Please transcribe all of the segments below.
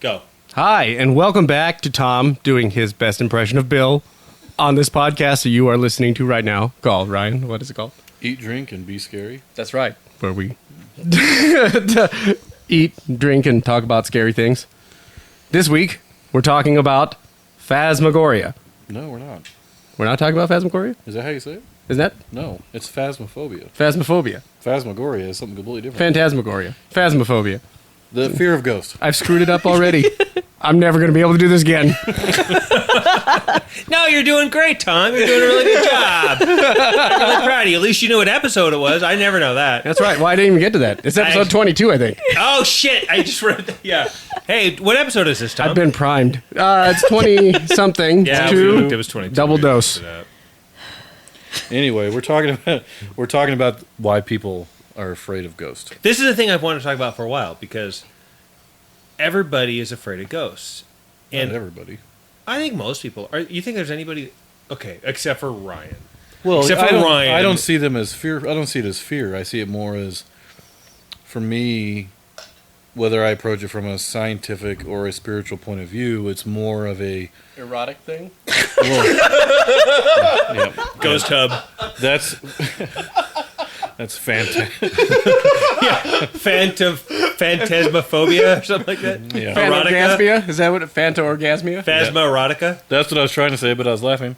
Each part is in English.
Go. Hi, and welcome back to Tom doing his best impression of Bill on this podcast that you are listening to right now. Called, Ryan, what is it called? Eat, drink, and be scary. That's right. Where we eat, drink, and talk about scary things. This week, we're talking about Phasmagoria. No, we're not. We're not talking about Phasmagoria? Is that how you say it? Isn't that? No, it's phasmophobia. Phasmophobia. Phasmagoria is something completely different. Phantasmagoria. Phasmophobia. The fear of ghosts. I've screwed it up already. I'm never going to be able to do this again. No, you're doing great, Tom. You're doing a really good job. I'm really proud of you. At least you knew what episode it was. I never know that. That's right. Well, I didn't even get to that. It's episode 22, I think. Oh, shit. I just read that. Yeah. Hey, what episode is this, Tom? I've been primed. It's 20-something. Yeah, It was 22. Double dose. Anyway, we're talking about why people are afraid of ghosts. This is the thing I've wanted to talk about for a while because everybody is afraid of ghosts. And Not everybody. I think most people are. You think there's anybody? Okay, except for Ryan. Well, except for Ryan. I don't see them as fear. I don't see it as fear. I see it more as, for me, whether I approach it from a scientific or a spiritual point of view, it's more of a Erotic thing? yeah, Ghost hub. That's fantastic. Yeah, phantasmophobia or something like that. Yeah. Erotica. Phantorgasmia? Is that what? Phantorgasmia? Phasma erotica. That's what I was trying to say, but I was laughing.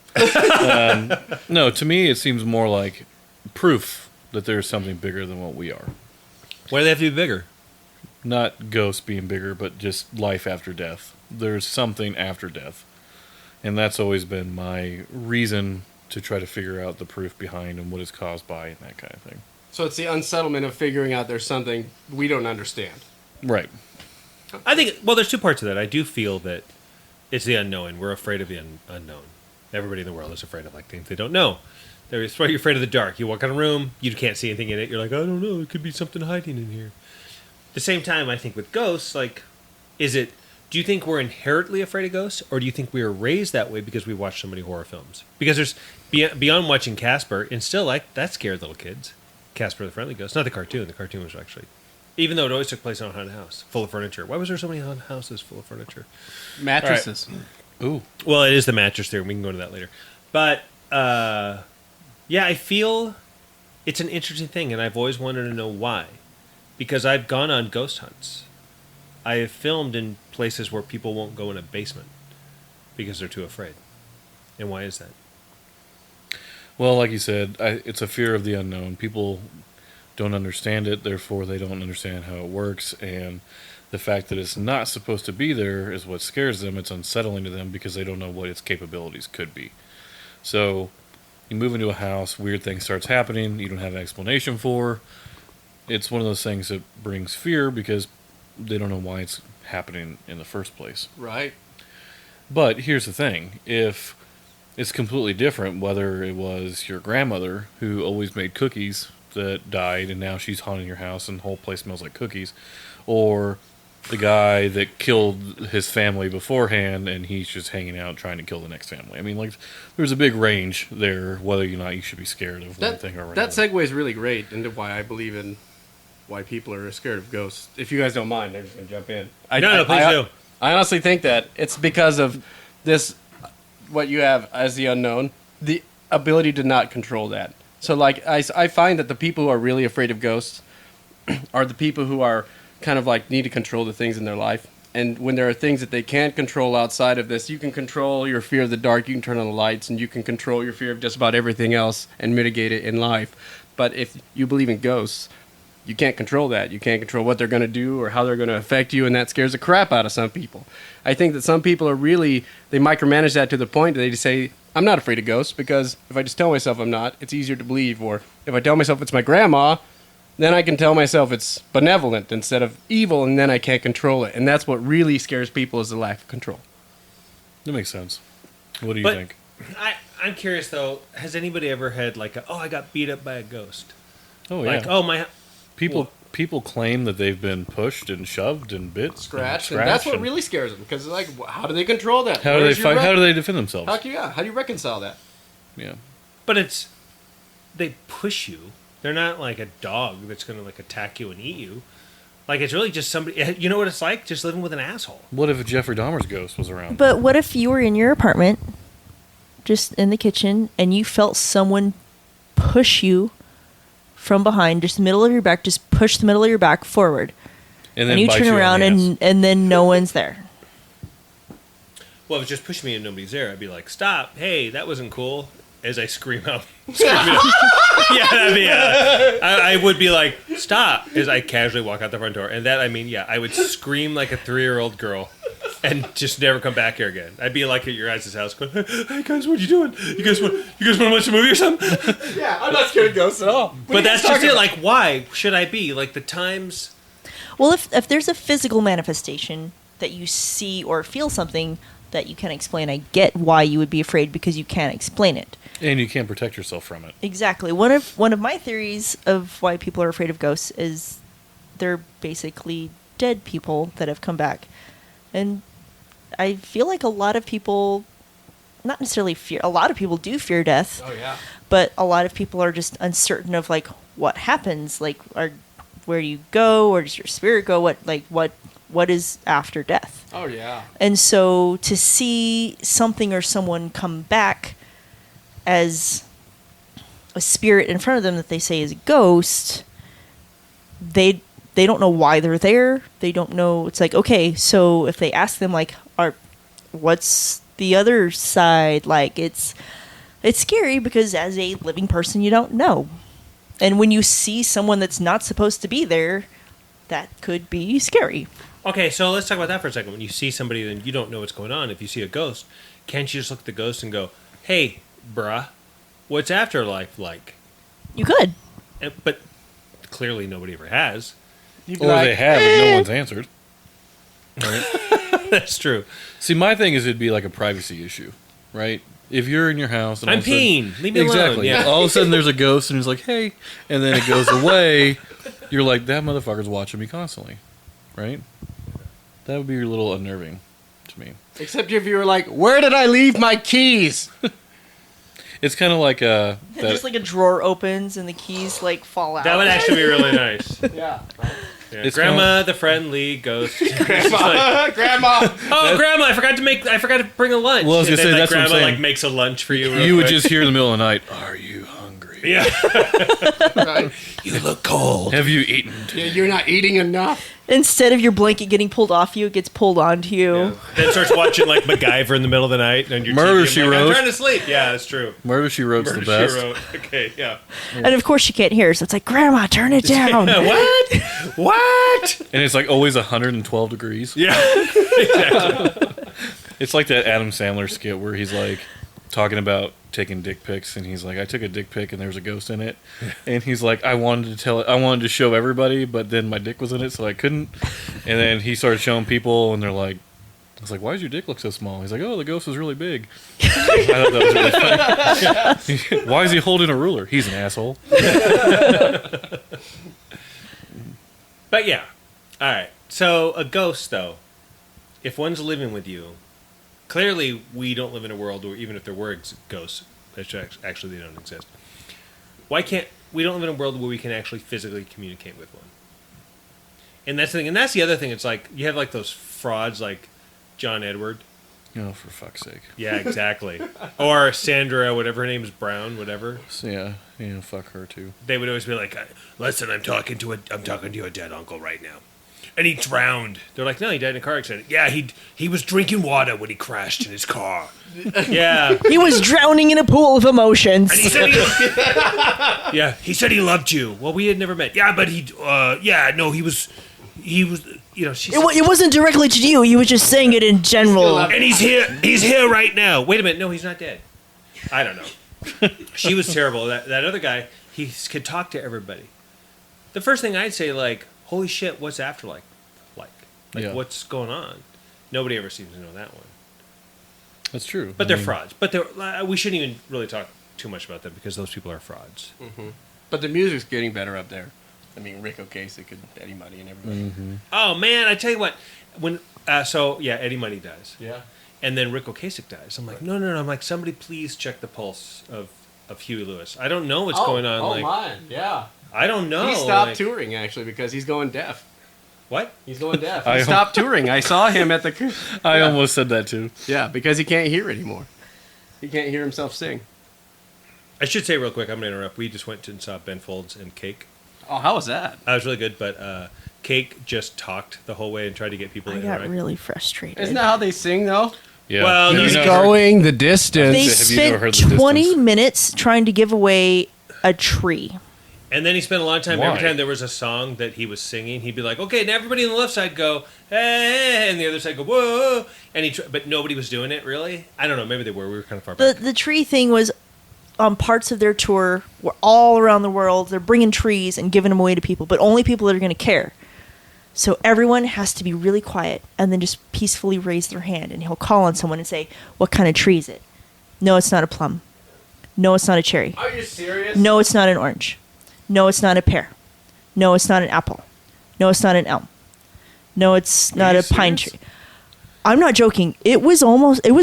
No, to me, it seems more like proof that there's something bigger than what we are. Why do they have to be bigger? Not ghosts being bigger, but just life after death. There's something after death. And that's always been my reason to try to figure out the proof behind and what it's caused by and that kind of thing. So it's the unsettlement of figuring out there's something we don't understand. Right. I think, well, there's two parts of that. I do feel that it's the unknown. We're afraid of the unknown. Everybody in the world is afraid of things they don't know. You're afraid of the dark. You walk in a room, you can't see anything in it. You're like, I don't know, there could be something hiding in here. At the same time, I think with ghosts, do you think we're inherently afraid of ghosts, or do you think we were raised that way because we watched so many horror films? Because there's, beyond watching Casper, and still, that scared little kids. Casper the Friendly Ghost. Not the cartoon. The cartoon was actually, even though it always took place in a haunted house, full of furniture. Why was there so many haunted houses full of furniture? Mattresses. Ooh. Well, it is the mattress theory. We can go into that later. But, yeah, I feel it's an interesting thing, and I've always wanted to know why. Because I've gone on ghost hunts. I have filmed in places where people won't go in a basement because they're too afraid. And why is that? Well, like you said, it's a fear of the unknown. People don't understand it, therefore they don't understand how it works. And the fact that it's not supposed to be there is what scares them. It's unsettling to them because they don't know what its capabilities could be. So you move into a house, weird thing starts happening, you don't have an explanation for. It's one of those things that brings fear because they don't know why it's happening in the first place. Right. But here's the thing. If it's completely different, whether it was your grandmother who always made cookies that died and now she's haunting your house and the whole place smells like cookies, or the guy that killed his family beforehand and he's just hanging out trying to kill the next family. I mean, there's a big range there whether or not you should be scared of one thing or another. That segue is really great into why I believe in why people are scared of ghosts. If you guys don't mind, I'm just going to jump in. No, please do. I honestly think that it's because of this, what you have as the unknown, the ability to not control that. So, I find that the people who are really afraid of ghosts are the people who are kind of need to control the things in their life. And when there are things that they can't control outside of this, you can control your fear of the dark, you can turn on the lights, and you can control your fear of just about everything else and mitigate it in life. But if you believe in ghosts, you can't control that. You can't control what they're going to do or how they're going to affect you, and that scares the crap out of some people. I think that some people they micromanage that to the point that they just say, I'm not afraid of ghosts, because if I just tell myself I'm not, it's easier to believe. Or if I tell myself it's my grandma, then I can tell myself it's benevolent instead of evil, and then I can't control it. And that's what really scares people, is the lack of control. That makes sense. What do you think? I'm curious, though, has anybody ever had I got beat up by a ghost? Oh, yeah. my... People claim that they've been pushed and shoved and bit, scratched, and that's what really scares them. Because how do they control that? How do they fight? How do they defend themselves? How do you reconcile that? Yeah, but they push you. They're not like a dog that's going to attack you and eat you. Like, it's really just somebody. You know what it's like? Just living with an asshole. What if Jeffrey Dahmer's ghost was around? But what if you were in your apartment, just in the kitchen, and you felt someone push you from behind, just the middle of your back, just push the middle of your back forward, and you bite turn on around the ass. and then no one's there. Well, if it just pushed me and nobody's there, I'd be like, "Stop! Hey, that wasn't cool." As I scream out, yeah, that'd be. I would be like, "Stop!" As I casually walk out the front door, and that I would scream like a 3-year-old girl, and just never come back here again. I'd be like at your guys' house, going, "Hey guys, what you doing? You guys want to watch a movie or something?" Yeah, I'm not scared of ghosts at all. But that's just it. Like, why should I be? Like, the times. Well, if there's a physical manifestation that you see or feel something that you can't explain, I get why you would be afraid because you can't explain it. And you can't protect yourself from it. Exactly. One of my theories of why people are afraid of ghosts is they're basically dead people that have come back. And I feel like a lot of people, not necessarily fear, a lot of people do fear death. Oh yeah. But a lot of people are just uncertain of like what happens, like where do you go, or does your spirit go, what is after death? Oh yeah. And so to see something or someone come back as a spirit in front of them that they say is a ghost, they don't know why they're there. They don't know. It's like, okay, so if they ask them like, what's the other side? Like, it's scary because as a living person, you don't know. And when you see someone that's not supposed to be there, that could be scary. Okay, so let's talk about that for a second. When you see somebody and you don't know what's going on, if you see a ghost, can't you just look at the ghost and go, "Hey, bruh, what's afterlife like?" You could. But clearly nobody ever has. You'd be Or like, they have, and no one's answered. Right? That's true. See, my thing is it'd be like a privacy issue, right? If you're in your house and I'm all of a sudden- peeing. Leave me alone. Exactly. Yeah. All of a sudden there's a ghost and he's like, "Hey," and then it goes away. You're like, that motherfucker's watching me constantly, right? That would be a little unnerving to me. except if you were like, where did I leave my keys? It's kind of like Just like a drawer opens and the keys like fall out. That would actually be really nice. Yeah. Yeah. It's Grandma, the friendly ghost. Grandma. Grandma. Oh, Grandma! I forgot to bring a lunch. Well, I was gonna And then, say, that's what I'm Grandma saying. makes a lunch for you. you would just hear in the middle of the night, "Are you hungry? Yeah. Right. You look cold. Have you eaten?" Yeah, you're not eating enough. Instead of your blanket getting pulled off you, it gets pulled onto you. Then starts watching like MacGyver in the middle of the night and your Murder, TV. She I'm Wrote. trying to sleep. Yeah, that's true. Murder She Wrote's the Murder, best. She Wrote. Okay, yeah. And of course she can't hear, so it's like, Grandma, turn it down. What? What? And it's like always 112 degrees. Yeah. Exactly. It's like that Adam Sandler skit where he's like talking about taking dick pics, and he's like, "I took a dick pic and there was a ghost in it," and he's like, I wanted to show everybody, but then my dick was in it, so I couldn't. And then he started showing people, and they're like, I was like, "Why does your dick look so small?" He's like, "Oh, the ghost was really big." I thought that was really funny. Why is he holding a ruler? He's an asshole. But yeah. All right. So a ghost, though, if one's living with you, clearly we don't live in a world where even if there were ghosts, which actually they don't exist. Why can't we don't live in a world where we can actually physically communicate with one? And that's the thing. And that's the other thing. It's like you have like those frauds like John Edward. Oh, for fuck's sake. Yeah, exactly. Or Sandra, whatever her name is, Brown, whatever. So, yeah, fuck her too. They would always be like, "Listen, I'm talking to your dead uncle right now, and he drowned." They're like, "No, he died in a car accident." "Yeah, he was drinking water when he crashed in his car." Yeah, He was drowning in a pool of emotions. and he said he said he loved you. Well, we had never met. Yeah, but he was. You know, she said, It wasn't directly to you. You were just saying it in general. and he's here right now. Wait a minute, no, he's not dead. I don't know. She was terrible. That other guy, he could talk to everybody. The first thing I'd say, like, holy shit, what's afterlife like? Yeah. What's going on? Nobody ever seems to know that one. That's true. But they're frauds. But we shouldn't even really talk too much about them because those people are frauds. But the music's getting better up there. I mean, Rick Ocasek and Eddie Money and everybody. Oh man, I tell you what, when Eddie Money dies. Yeah. And then Rick Ocasek dies. I'm like, no. I'm like, somebody please check the pulse of Huey Lewis. I don't know what's going on. Oh, like, mine. Yeah. I don't know. He stopped like, touring, actually, because he's going deaf. What? He's going deaf. I He stopped touring. I saw him at the. I almost said that too. Yeah, because he can't hear anymore. He can't hear himself sing. I should say real quick, I'm going to interrupt. We just went and saw Ben Folds and Cake. Oh, how was that? That was really good, but Cake just talked the whole way and tried to get people I to got interact. really frustrated. Isn't that how they sing, though? Yeah. Well, Have he's you not heard- Going the distance. They Have you never heard spent the 20 distance? minutes trying to give away a tree. And then he spent a long time, Why? every time there was a song that he was singing, he'd be like, okay, now everybody on the left side go, hey, and the other side go, whoa. And but nobody was doing it, really? I don't know, maybe they were. We were kind of far back. The tree thing was on parts of their tour were all around the world. They're bringing trees and giving them away to people, but only people that are going to care. So everyone has to be really quiet and then just peacefully raise their hand. And he'll call on someone and say, what kind of tree is it? No, it's not a plum. No, it's not a cherry. Are you serious? No, it's not an orange. No, it's not a pear. No, it's not an apple. No, it's not an elm. No, it's not you a pine serious? tree. I'm not joking. It was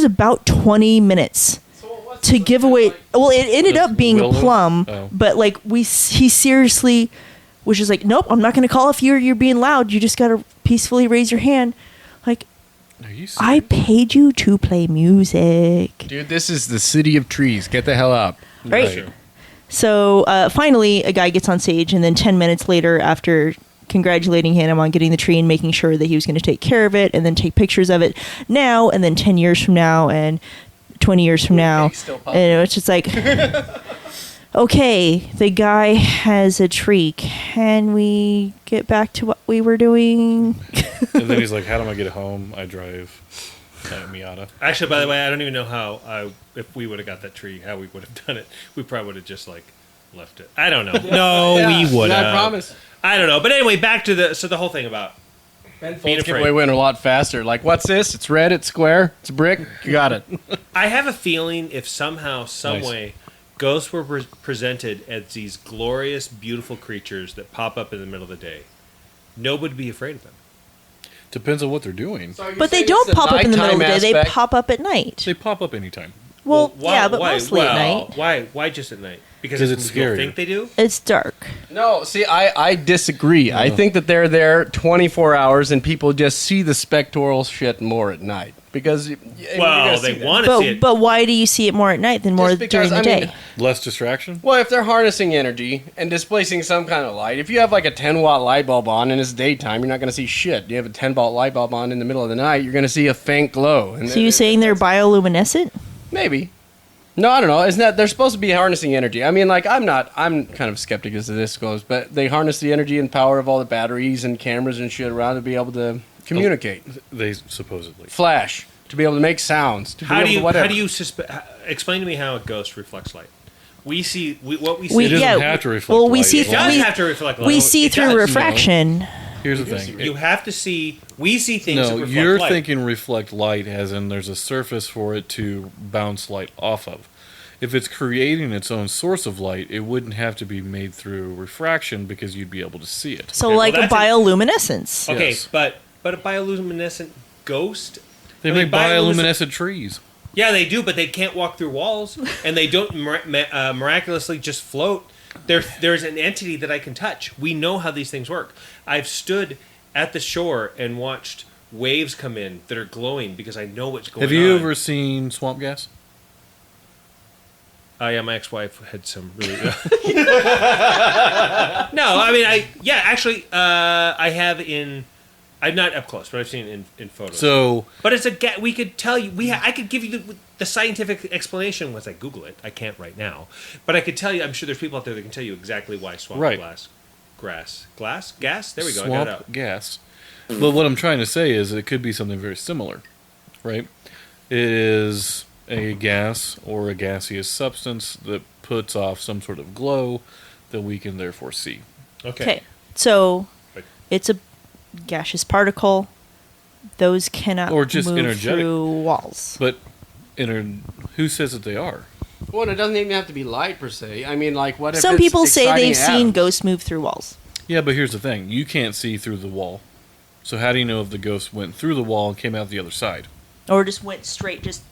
about 20 minutes to give away. Well, it ended up being a Willow? plum, Oh. but like he seriously was just like, nope, I'm not going to call if you're being loud. You just got to peacefully raise your hand. Like, Are you serious? I paid you to play music. Dude, this is the city of trees. Get the hell up. Right. So finally, a guy gets on stage, and then 10 minutes later, after congratulating him on getting the tree and making sure that he was going to take care of it and then take pictures of it now, and then 10 years from now, and 20 years from now, Still popping. and it's just like, okay, the guy has a tree. Can we get back to what we were doing? And then he's like, how do I get home? I drive Miata. Actually, by the way, I don't even know how, if we would have got that tree, how we would have done it. We probably would have just, like, left it. I don't know. No, Yeah, we would have. I promise. I don't know. But anyway, back to the whole thing about Ben Being Folds afraid. giveaway went a lot faster. Like, what's this? It's red, it's square, it's a brick. You got it. I have a feeling if somehow, some Nice. way, ghosts were presented as these glorious, beautiful creatures that pop up in the middle of the day, nobody would be afraid of them. Depends on what they're doing. But they don't pop up in the middle of the day. They pop up at night. They pop up anytime. Well, why- yeah, but why- mostly at night. Why just at night? Because 'Cause it's people scary. think they do? It's dark. No, see, I disagree. I think that they're there 24 hours and people just see the spectral shit more at night. Because Well, they want to see it. But why do you see it more at night than more Just because, during the I mean, day? Less distraction? Well, if they're harnessing energy and displacing some kind of light, if you have like a 10-watt light bulb on and it's daytime, you're not going to see shit. You have a 10-watt light bulb on in the middle of the night, you're going to see a faint glow. And So you're saying they're bioluminescent? maybe. No, I don't know. Isn't that they're supposed to be harnessing energy? I mean, like I'm kind of skeptic as to this goes, but they harness the energy and power of all the batteries and cameras and shit around to be able to communicate, They supposedly. flash, to be able to make sounds, to be able to whatever. How do you explain to me how a ghost reflects light? We see what we see. We- It doesn't yeah, have to reflect well, we light. see it does we- have to reflect light. We see It through does. refraction. Here's the thing. You have to see. We see things. that No, reflect you're light. thinking reflect light as in there's a surface for it to bounce light off of. If it's creating its own source of light, it wouldn't have to be made through refraction because you'd be able to see it. So Okay, well, like a that's a- bioluminescence. Okay, Yes. but a bioluminescent ghost. They I mean, make bioluminescent trees. Yeah, they do, but they can't walk through walls, and they don't miraculously just float. There's an entity that I can touch. We know how these things work. I've stood at the shore and watched waves come in that are glowing because I know what's going on. Have you ever seen swamp gas? Yeah, my ex-wife had some really. No, I mean, actually, I have in. I'm not up close, but I've seen it in photos. So But it's we could tell you. I could give you the scientific explanation once I Google it. I can't right now, but I could tell you. I'm sure there's people out there that can tell you exactly why swamp Right. gas. There we go. I got it swamp out. gas. But what I'm trying to say is it could be something very similar, right? It is a gas or a gaseous substance that puts off some sort of glow that we can therefore see. Okay. So But- it's a gaseous particle. Those cannot Or just move energetic. through walls. But who says that they are? Well, it doesn't even have to be light per se. I mean, like what if Some it's people say exciting they've seen atoms? ghosts move through walls. Yeah, but here's the thing. You can't see through the wall. So how do you know if the ghost went through the wall and came out the other side? Or just went straight, just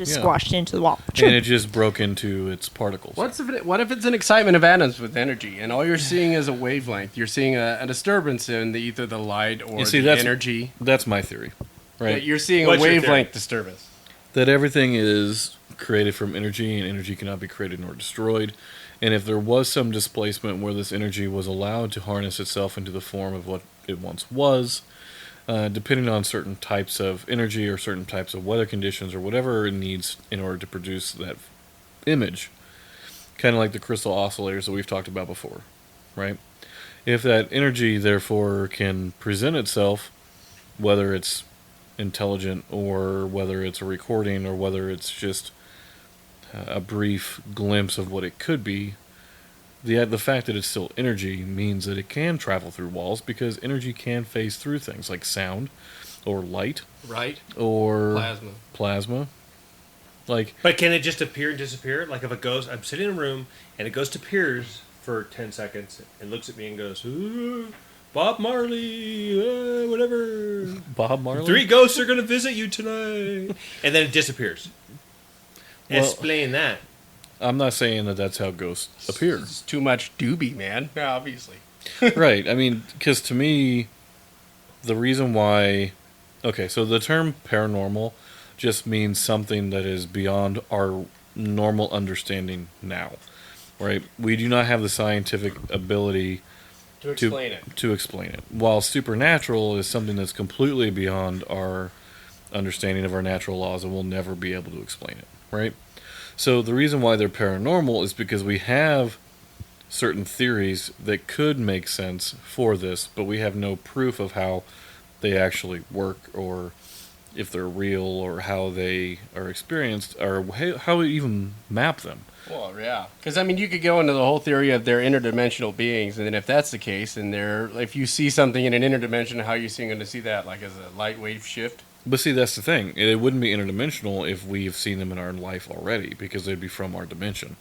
just Yeah. squashed into the wall. And it just broke into its particles. What if it's an excitement of atoms with energy, and all you're seeing is a wavelength? You're seeing a disturbance in either the light or You see, the energy. That's my theory, right? You're seeing What's a your wavelength disturbance. That everything is created from energy, and energy cannot be created nor destroyed. And if there was some displacement where this energy was allowed to harness itself into the form of what it once was, depending on certain types of energy or certain types of weather conditions or whatever it needs in order to produce that image, kind of like the crystal oscillators that we've talked about before, right? If that energy, therefore, can present itself, whether it's intelligent or whether it's a recording or whether it's just a brief glimpse of what it could be, the fact that it's still energy means that it can travel through walls because energy can phase through things like sound or light Right. or Plasma. Like, But can it just appear and disappear? Like if a ghost, I'm sitting in a room and a ghost appears for 10 seconds and looks at me and goes, "Ooh, Bob Marley, whatever. Bob Marley? 3 ghosts are going to visit you tonight." And then it disappears. Well- Explain that. I'm not saying that that's how ghosts appear. It's too much doobie, man. Yeah, obviously. Right. I mean, because to me, the reason why... Okay, so the term paranormal just means something that is beyond our normal understanding now. Right? We do not have the scientific ability To explain it. to explain it. While supernatural is something that's completely beyond our understanding of our natural laws and we'll never be able to explain it. Right? So the reason why they're paranormal is because we have certain theories that could make sense for this, but we have no proof of how they actually work or if they're real or how they are experienced or how we even map them. Well, yeah. Because, I mean, you could go into the whole theory of they're interdimensional beings, and then if that's the case, and if you see something in an interdimension, how are you going to see that? Like as a light wave shift? But see, that's the thing. It wouldn't be interdimensional if we've seen them in our life already, because they'd be from our dimension.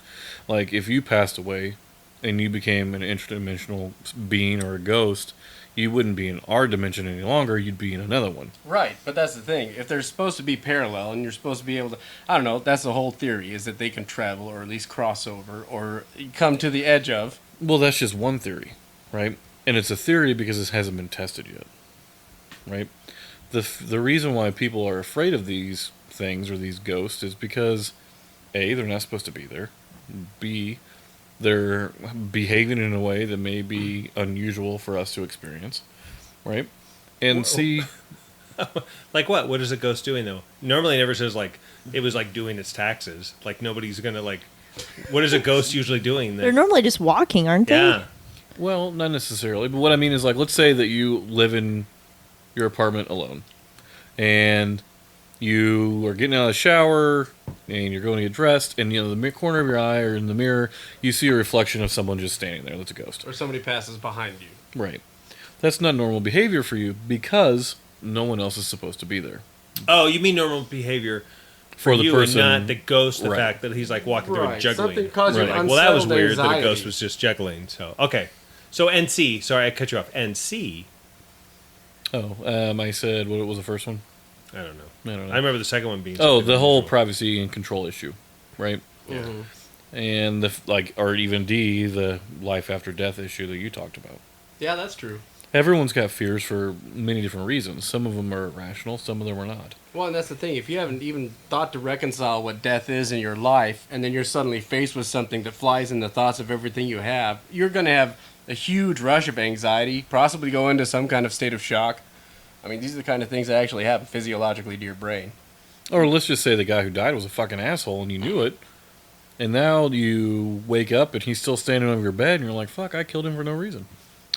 Like, if you passed away and you became an interdimensional being or a ghost, you wouldn't be in our dimension any longer, you'd be in another one. Right, but that's the thing. If they're supposed to be parallel, and you're supposed to be able to... I don't know, that's the whole theory, is that they can travel, or at least cross over, or come to the edge of... Well, that's just one theory, right? And it's a theory because it hasn't been tested yet, right? The reason why people are afraid of these things or these ghosts is because A, they're not supposed to be there. B, they're behaving in a way that may be unusual for us to experience, right? And C, Like what? What is a ghost doing though? Normally it never says like it was like doing its taxes. Like nobody's gonna like. What is a ghost usually doing? They're normally just walking, aren't they? Yeah. well, not necessarily, but what I mean is like, let's say that you live in your apartment alone, and you are getting out of the shower, and you're going to get dressed, and you know the corner of your eye or in the mirror, you see a reflection of someone just standing there. That's a ghost. Or somebody passes behind you. Right. That's not normal behavior for you because no one else is supposed to be there. Oh, you mean normal behavior For the you person, and not the ghost? The right. fact that he's like walking through and juggling. Something causing Right. Like, well, that was unsettled weird that a anxiety. ghost was just juggling. So okay. So NC. Sorry, I cut you off. NC. I said what was the first one? I don't know. I don't know. I remember the second one being. Oh, something the whole unusual. privacy and control issue, right? Mhm. And or even D, the life after death issue that you talked about. Yeah, that's true. Everyone's got fears for many different reasons. Some of them are rational, some of them are not. Well, and that's the thing. If you haven't even thought to reconcile what death is in your life, and then you're suddenly faced with something that flies in the thoughts of everything you have, you're going to have a huge rush of anxiety, possibly go into some kind of state of shock. I mean, these are the kind of things that actually happen physiologically to your brain. Or let's just say the guy who died was a fucking asshole and you knew it. And now you wake up and he's still standing over your bed and you're like, fuck, I killed him for no reason.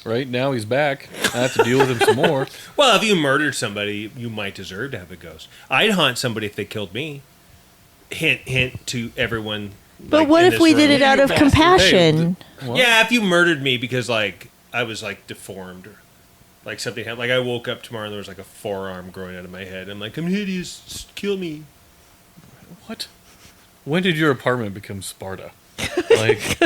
Right? Now he's back. I have to deal with him some more. Well, if you murdered somebody, you might deserve to have a ghost. I'd haunt somebody if they killed me. Hint, hint to everyone. But like, what in if this we room. did it out of bastard. compassion? What? Yeah, if you murdered me because like I was like deformed or like something happened. Like I woke up tomorrow and there was like a forearm growing out of my head. I'm like, I'm hideous. Just kill me. What? When did your apartment become Sparta? Like,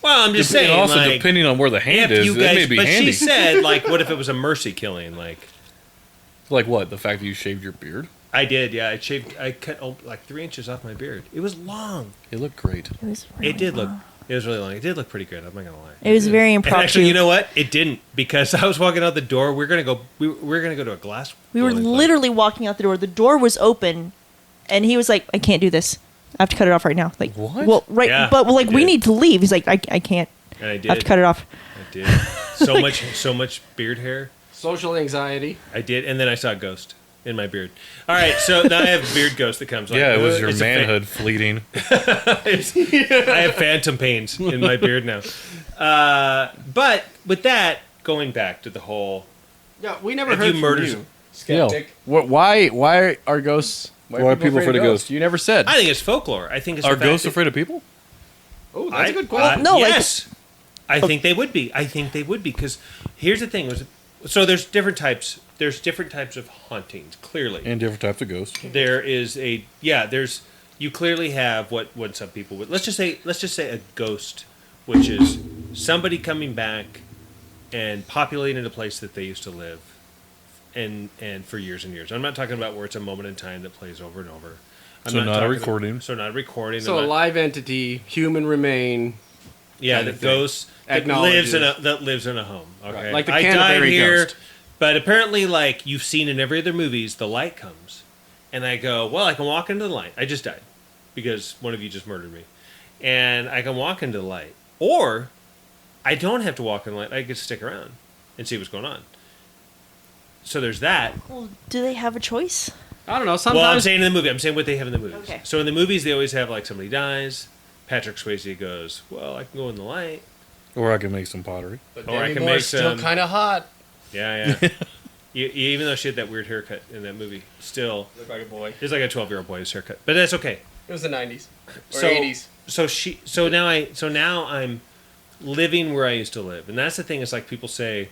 Well, I'm just saying. and also like, depending on where the hand if is, you that guys, may be but handy. she said, like, what if it was a mercy killing? Like, Like what? The fact that you shaved your beard? I did, yeah. I cut like 3 inches off my beard. It was long. It looked great. It was really It did look. long. It was really long. It did look pretty good. I'm not gonna lie. It was very And impromptu. actually, you know what? It didn't because I was walking out the door. We're gonna go. We're gonna go to a glass. We were bowling place. literally walking out the door. The door was open, and he was like, "I can't do this. I have to cut it off right now." Like, What? well, right, Yeah, but like, I we did. need to leave. He's like, I can't. And I I have to did. cut it off. I did. So much beard hair. Social anxiety. I did, and then I saw a ghost in my beard. All right, so now I have a beard ghost that comes. Like, Yeah, it was your it's a manhood fleeting. I have phantom pains in my beard now. But with that, going back to the whole, Yeah, we never If heard you from murder- you, skeptic. Why are ghosts? Why are people afraid of ghosts? You never said. I think it's folklore. I think it's Are the fact ghosts that- afraid of people? Oh, that's a good question. No, like- yes, I think they would be. I think they would be because here's the thing: so there's different types. There's different types of hauntings. Clearly, And different types of ghosts. there is a there's you clearly have what some people would let's just say a ghost, which is somebody coming back and populating a place that they used to live and for years and years. I'm not talking about where it's a moment in time that plays over and over. So not a talking- recording. So not a recording. So a I'm not- live entity, human remain. yeah, kind the of thing. ghost that Acknowledges. lives in a home. Okay, Right, like the I died Canterbury here, ghost. but apparently, like you've seen in every other movies, the light comes, and I go, well, I can walk into the light. I just died because one of you just murdered me, and I can walk into the light, or I don't have to walk in the light. I can stick around and see what's going on. So there's that. Well, do they have a choice? I don't know. Well, I'm Sometimes saying in the movie. I'm saying what they have in the movies. Okay. So in the movies, they always have like somebody dies. Patrick Swayze goes, well, I can go in the light. Or I can make some pottery. but Or I Demi can Moore's make still some- kind of hot. Yeah, yeah. Even though she had that weird haircut in that movie, still, Look like a boy. there's like a 12-year-old boy's haircut, but that's okay. It was the 90s or So- 80s. So now I'm living where I used to live, and that's the thing. Is like people say,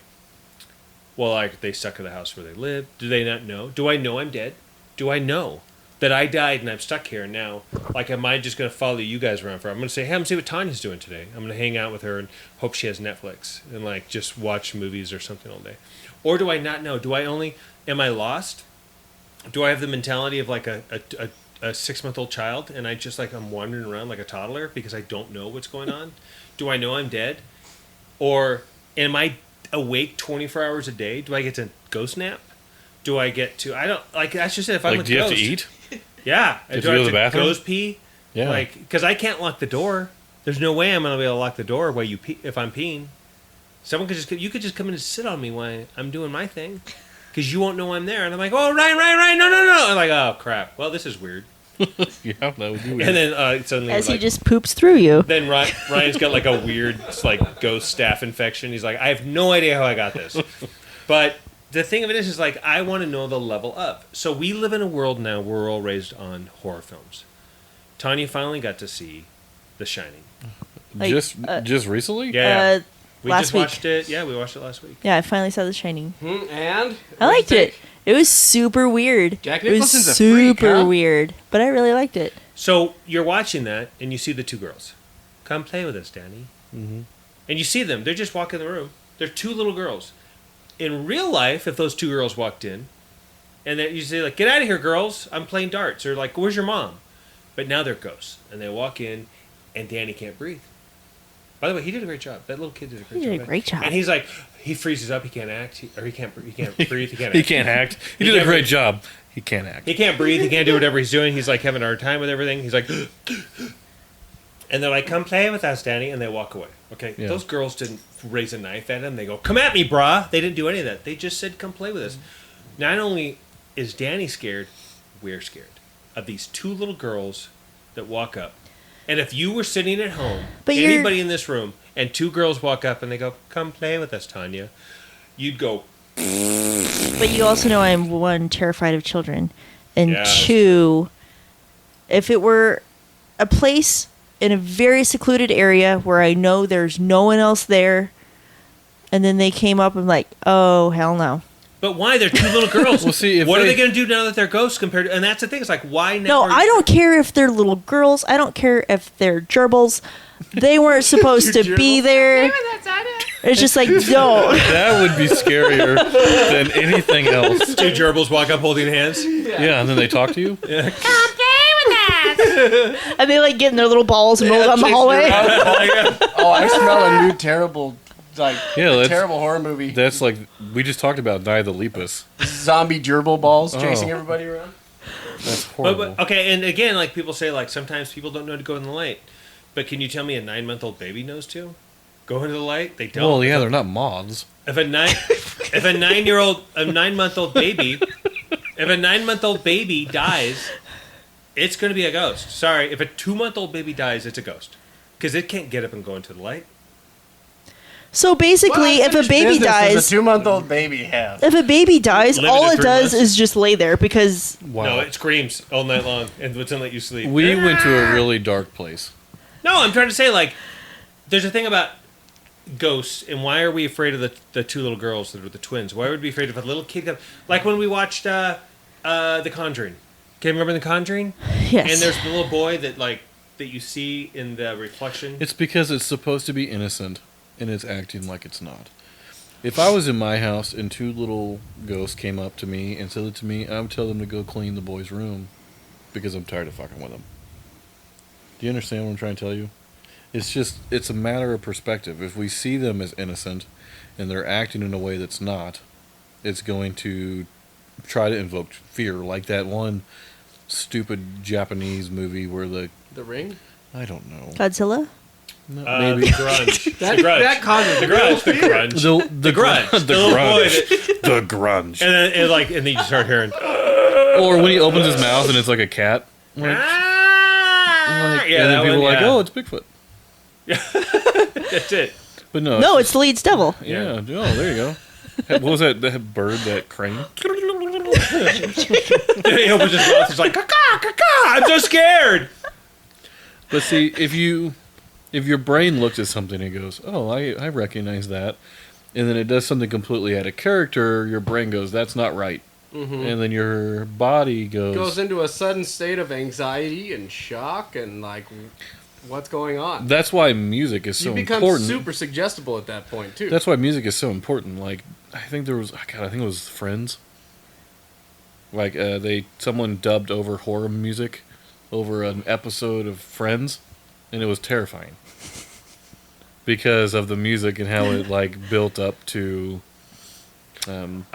well, like they stuck in the house where they live. Do they not know? Do I know I'm dead? Do I know that I died and I'm stuck here now? Like, am I just going to follow you guys around for? I'm going to say, hey, I'm going to see what Tanya's doing today. I'm going to hang out with her and hope she has Netflix and like just watch movies or something all day. Or do I not know? Am I lost? Do I have the mentality of like a 6-month-old child and I just like I'm wandering around like a toddler because I don't know what's going on? Do I know I'm dead? Or am I awake 24 hours a day? Do I get to ghost nap? Do I get to I don't like that's just it. If I'm a Like, do you have ghost, to eat? yeah. Do you Do go I to have the bathroom? ghost pee? Yeah. Like because I can't lock the door. There's no way I'm gonna be able to lock the door while you pee if I'm peeing. You could just come in and sit on me while I'm doing my thing, because you won't know I'm there. And I'm like, oh, right, no. I'm like, oh crap. Well, this is weird. Yeah, that would be weird. And then suddenly, As like, he just poops through you. then Ryan's got like a weird like ghost staph infection. He's like, I have no idea how I got this. But the thing of it is like I want to know the level up. So we live in a world now where we're all raised on horror films. Tonya finally got to see The Shining. Like, just recently? Yeah, we last just week. watched it. Yeah, we watched it last week. Yeah, I finally saw The Shining. And I liked it. It was super weird. Jack It was Nicholson's a freak, super huh? weird, but I really liked it. So you're watching that, and you see the two girls. Come play with us, Danny. Mm-hmm. And you see them. They're just walking in the room. They're two little girls. In real life, if those two girls walked in, and you say, like, get out of here, girls. I'm playing darts. Or, like, where's your mom? But now they're ghosts. And they walk in, and Danny can't breathe. By the way, he did a great job. That little kid did a great job. He did a great job. And he's like, he freezes up. He can't act. He can't breathe. He can't act. He can't act. He He did a can't great breathe. job. He can't act. He can't breathe. He can't do whatever he's doing. He's like having a hard time with everything. He's like, and they're like, "Come play with us, Danny," and they walk away. Okay, Yeah. those girls didn't raise a knife at him. They go, "Come at me, brah." They didn't do any of that. They just said, "Come play with us." Not only is Danny scared, we're scared of these two little girls that walk up. And if you were sitting at home, But you're- anybody in this room, and two girls walk up and they go, "Come play with us, Tonya," you'd go, But you also know I'm one, terrified of children, and Yeah, that's two, if it were a place in a very secluded area where I know there's no one else there, and then they came up and like, oh hell no. But why? They're two little girls. Well, see, if what are they- they going to do now that they're ghosts compared to... And that's the thing. It's like, why now? No, are- I don't care if they're little girls. I don't care if they're gerbils. They weren't supposed to be there. It's just like, no. That would be scarier than anything else. Two gerbils walk up holding hands. Yeah, and then they talk to you. Yeah. And they like get in their little balls and roll down the hallway. Oh, I smell a new terrible, Yeah, terrible horror movie. That's like we just talked about Night of the Lepus. Zombie gerbil balls chasing Oh. everybody around. That's horrible. But okay, and again, like people say, like sometimes people don't know to go in the light. But can you tell me a 9-month-old baby knows to go into the light? They don't. Well, yeah, they're not moths. If a 9-month-old baby, if a 9-month-old baby dies, it's going to be a ghost. Sorry, if a 2-month-old baby dies, it's a ghost because it can't get up and go into the light. So basically, if a baby dies, a 2-month-old baby have? if a baby dies, Live it all at it 3 does months. is just lay there because Wow. No, it screams all night long and it's going to let you sleep. We went to a really dark place. No, I'm trying to say, like, there's a thing about ghosts, and why are we afraid of the two little girls that are the twins? Why would we be afraid of a little kid? Like when we watched The Conjuring. Can you remember The Conjuring? yes. And there's the little boy that you see in the reflection. It's because it's supposed to be innocent, and it's acting like it's not. If I was in my house and two little ghosts came up to me and said it to me, I would tell them to go clean the boy's room because I'm tired of fucking with them. Do you understand what I'm trying to tell you? It's a matter of perspective. If we see them as innocent and they're acting in a way that's not, it's going to try to invoke fear, like that one stupid Japanese movie where The Ring? I don't know. Godzilla. No, The maybe. Grudge. That, the Grudge. that causes The Grudge. The Grudge. The Grudge. The The little boy grunge. that, The grunge. and then you start hearing. Or when he opens his mouth and it's like a cat. Like, Yeah, and then that people one, are like, yeah. oh, it's Bigfoot. That's it. But no. No, it's the Leeds Devil. Yeah. Oh, there you go. What was that bird, that crane? He opens his mouth. He's like, caw, caw, I'm so scared. But see, if your brain looks at something and goes, oh, I recognize that, and then it does something completely out of character, your brain goes, that's not right. Mm-hmm. And then your body Goes into a sudden state of anxiety and shock and like, what's going on? That's why music is so You become important. super suggestible at that point too. That's why music is so important. Like, I think it was Friends. Like, someone dubbed over horror music over an episode of Friends, and it was terrifying because of the music and how it like built up to. I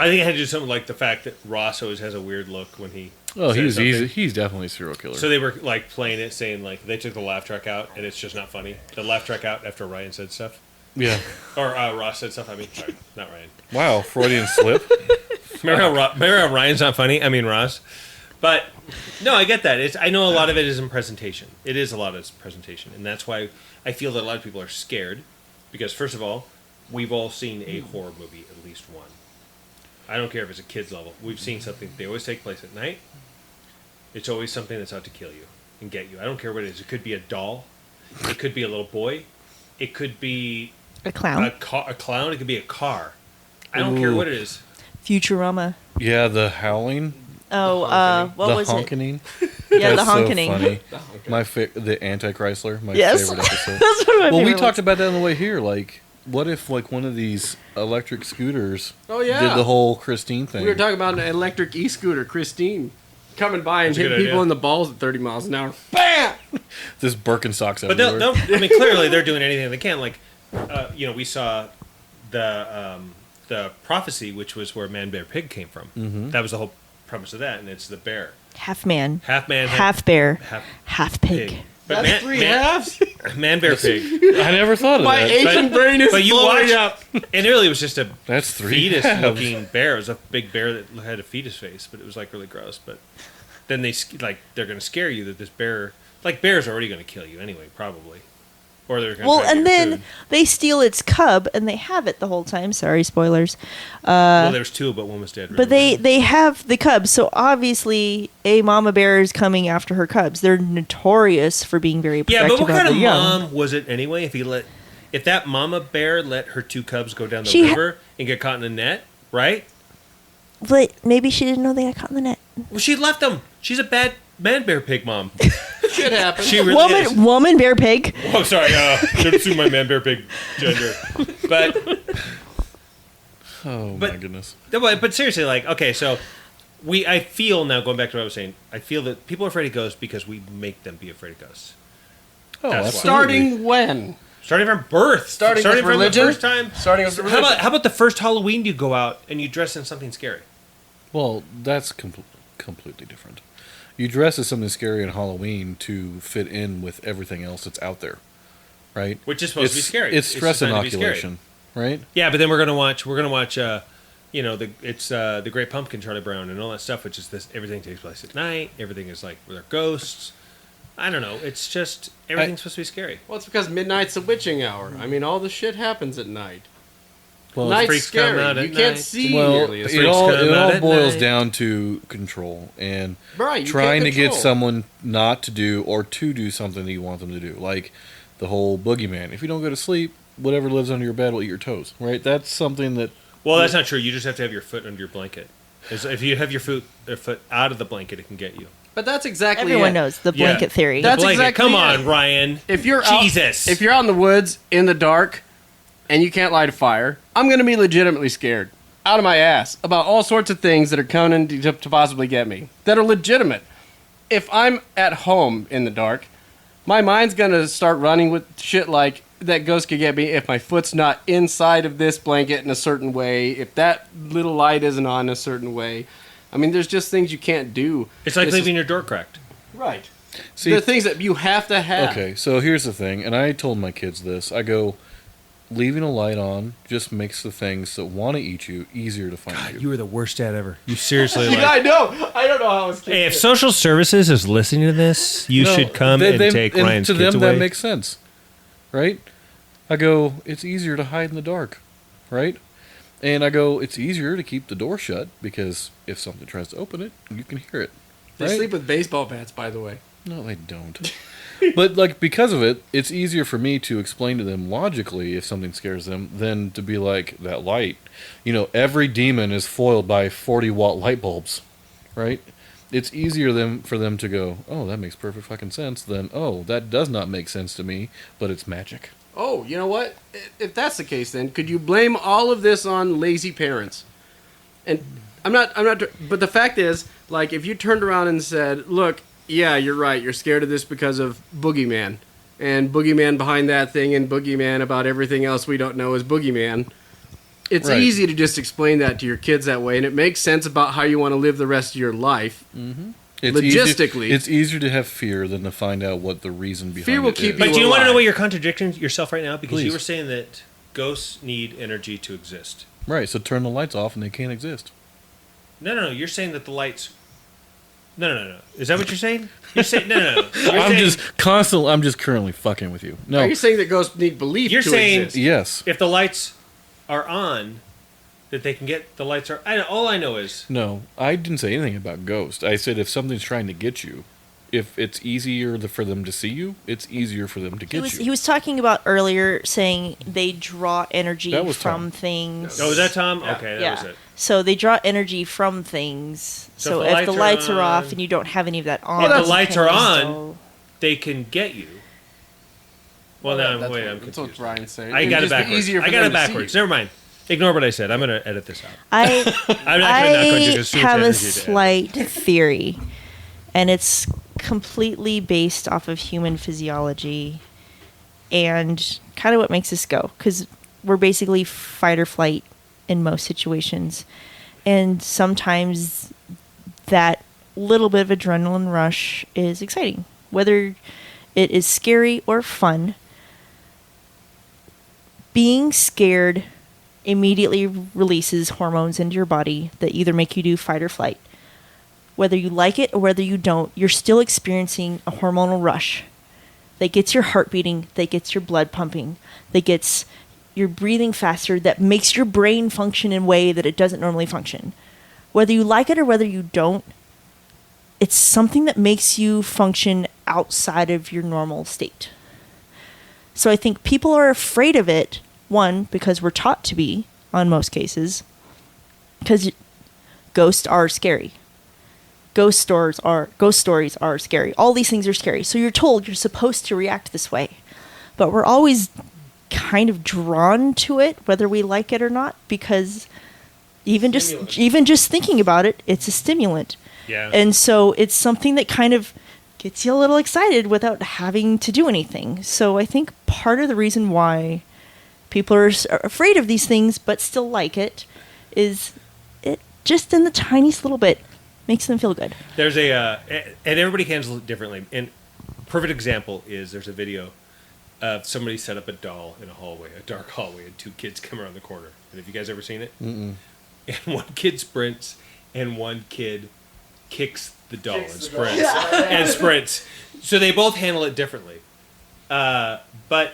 think it had to do something like the fact that Ross always has a weird look when he. Oh, says something. he's definitely a serial killer. So they were like playing it, saying like they took the laugh track out, and it's just not funny. The laugh track out after Ryan said stuff, yeah. or Ross said stuff. I mean, sorry, not Ryan. Wow, Freudian slip. Remember how Ryan's not funny? I mean Ross. But no, I get that. I know a lot of it is in presentation. It is a lot of presentation, and that's why I feel that a lot of people are scared because first of all, we've all seen a horror movie, at least one. I don't care if it's a kid's level. We've seen something. They always take place at night. It's always something that's out to kill you and get you. I don't care what it is. It could be a doll. It could be a little boy. It could be A clown. a clown. It could be a car. I don't care Ooh. what it is. Futurama. Yeah, the howling, Oh, what the was honkening. it? Yeah, the That's so honkening. funny. The Anti-Chrysler, my Yes. favorite episode. That's one of my Well, we favorite talked ones. about that on the way here. Like, what if like one of these electric scooters Oh, yeah. did the whole Christine thing? We were talking about an electric e-scooter, Christine, coming by and That's a hitting good people idea. in the balls at 30 miles an hour. Bam! This Birkenstocks But everywhere. I mean, clearly they're doing anything they can. Like, we saw the prophecy, which was where Man, Bear, Pig came from. Mhm. That was the whole premise of that, and it's the bear, Half man, half man, half bear, half half pig. pig. But That's three halves? Man, Bear, Pig. I never thought of My that. Asian brain is But you blowing watch- up. And really, it was just a That's three halves. fetus-looking bear. It was a big bear that had a fetus face, but it was like really gross. But then they're going to scare you that this bear, like bears, are already going to kill you anyway, probably, or they're going to. Well, and then they steal its cub, and they have it the whole time. Sorry, spoilers. well, there's two, but one was dead. But they have the cubs, so obviously a mama bear is coming after her cubs. They're notorious for being very Yeah, protective but what kind of of the young. mom was it anyway? If that mama bear let her two cubs go down the She river and get caught in a net, right? But maybe she didn't know they got caught in the net. Well, she left them. She's a bad man, bear, pig mom. Shit happens. She really is. Woman, bear, pig. Oh, sorry. Don't assume my man, bear, pig gender. But Oh But- my goodness. but seriously, like, okay, so I feel now, going back to what I was saying, I feel that people are afraid of ghosts because we make them be afraid of ghosts. Oh, That's why. absolutely. Starting when? Starting from birth. Starting with from religion? the first time. Starting with religion. How about the first Halloween you go out and you dress in something scary? Well, that's completely different. You dress as something scary on Halloween to fit in with everything else that's out there, right? Which is supposed to be scary. It's stress designed to be scary. inoculation, right? Yeah, but then we're gonna watch. The Great Pumpkin, Charlie Brown, and all that stuff. Which is this. Everything takes place at night. Everything is like they're ghosts. I don't know. It's just everything's supposed to be scary. Well, it's because midnight's a witching hour. I mean, all the shit happens at night. Well, Night's freaks come scary. out at You can't night. see well, nearly as it much. all, come it out all at boils night. down to control and Right, you trying can't to get control. someone not to do or to do something that you want them to do. Like the whole boogeyman. If you don't go to sleep, whatever lives under your bed will eat your toes, right? That's something that... Well, that's not true. You just have to have your foot under your blanket. If you have your foot out of the blanket, it can get you. But that's exactly Everyone it. knows the Yeah. blanket theory. That's Blanket. exactly Come it. on, Ryan. If you're Jesus. if you're out in the woods in the dark and you can't light a fire, I'm going to be legitimately scared out of my ass about all sorts of things that are coming to possibly get me that are legitimate. If I'm at home in the dark, my mind's going to start running with shit like that ghost could get me if my foot's not inside of this blanket in a certain way, if that little light isn't on a certain way. I mean, there's just things you can't do. It's like This leaving is- your door cracked. Right. See, There are things that you have to have. okay, so here's the thing, and I told my kids this. I go, leaving a light on just makes the things that want to eat you easier to find you. You were the worst dad ever. You seriously Yeah, I know. I don't know how it's. Hey, if social services is listening to this, you No, should come they- and they- take and Ryan's to kids them away. that makes sense, right? I go, it's easier to hide in the dark, right? And I go, it's easier to keep the door shut because if something tries to open it, you can hear it. They Right? sleep with baseball bats, by the way. No, they don't. But like because of it, it's easier for me to explain to them logically if something scares them than to be like that light. You know, every demon is foiled by 40-watt light bulbs, right? It's easier for them to go, oh, that makes perfect fucking sense, than oh, that does not make sense to me, but it's magic. Oh, you know what? If that's the case, then could you blame all of this on lazy parents? And I'm not. But the fact is, like, if you turned around and said, "Look, yeah, you're right. You're scared of this because of Boogeyman, and Boogeyman behind that thing, and Boogeyman about everything else we don't know is Boogeyman." It's Right. easy to just explain that to your kids that way, and it makes sense about how you want to live the rest of your life. It's Logistically- it's easier to have fear than to find out what the reason behind Fear will it keep is. But you do you want to know alive. what you're contradicting yourself right now? Because you Please. were saying that ghosts need energy to exist. Right, so turn the lights off and they can't exist. No. You're saying that the lights. No. Is that what you're saying? You're saying no. You're I'm saying, just currently fucking with you. No. Are you saying that ghosts need belief You're to saying- exist? Yes. if the lights are on, that they can get the lights are. All I know is No, I didn't say anything about ghost. I said if something's trying to get you, if it's easier for them to see you, it's easier for them to get you. He was talking about earlier saying they draw energy That was from Tom. things. Oh, is that Tom? Yeah. Okay, that yeah. was it. So they draw energy from things. So So, if the if the lights lights are are off on- and you don't have any of that on, If the you lights can are on, still- They can get you. Well, now I'm That's confused. what Ryan's saying. I It'd got it just be backwards. easier for I got them it to see backwards. you. Never mind. Ignore what I said. I'm going to edit this out. I I'm actually not going to because too much have a energy to edit. slight theory, and it's completely based off of human physiology and kind of what makes us go. Because we're basically fight or flight in most situations. And sometimes that little bit of adrenaline rush is exciting. Whether it is scary or fun, being scared immediately releases hormones into your body that either make you do fight or flight. Whether you like it or whether you don't, you're still experiencing a hormonal rush that gets your heart beating, that gets your blood pumping, that gets your breathing faster, that makes your brain function in a way that it doesn't normally function. Whether you like it or whether you don't, it's something that makes you function outside of your normal state. So I think people are afraid of it, one, because we're taught to be, on most cases, because ghosts are scary. ghost stories are scary. All these things are scary. So you're told you're supposed to react this way. But we're always kind of drawn to it, whether we like it or not, because even just thinking about it, it's a stimulant. Yeah. And so it's something that kind of gets you a little excited without having to do anything. So I think part of the reason why people are afraid of these things but still like it is it just in the tiniest little bit makes them feel good. There's and everybody handles it differently. And perfect example is there's a video of somebody set up a doll in a hallway, a dark hallway, and two kids come around the corner. And have you guys ever seen it? Mm-mm. And one kid sprints, and one kid kicks the doll and sprints. And sprints. So they both handle it differently. But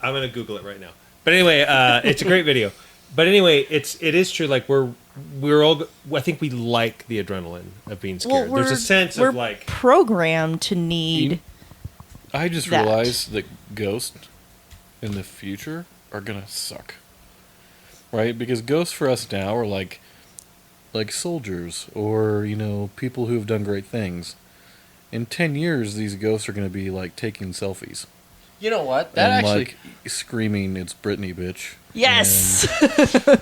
I'm going to Google it right now. But anyway, it's a great video. But anyway, it is true. Like we're all. I think we like the adrenaline of being scared. Well, There's a sense we're of like programmed to need. I just that. realized that ghosts in the future are gonna suck, right? Because ghosts for us now are like soldiers or people who have done great things. In 10 years, these ghosts are gonna be like taking selfies You know what? That and actually like screaming, "It's Britney, bitch!" Yes.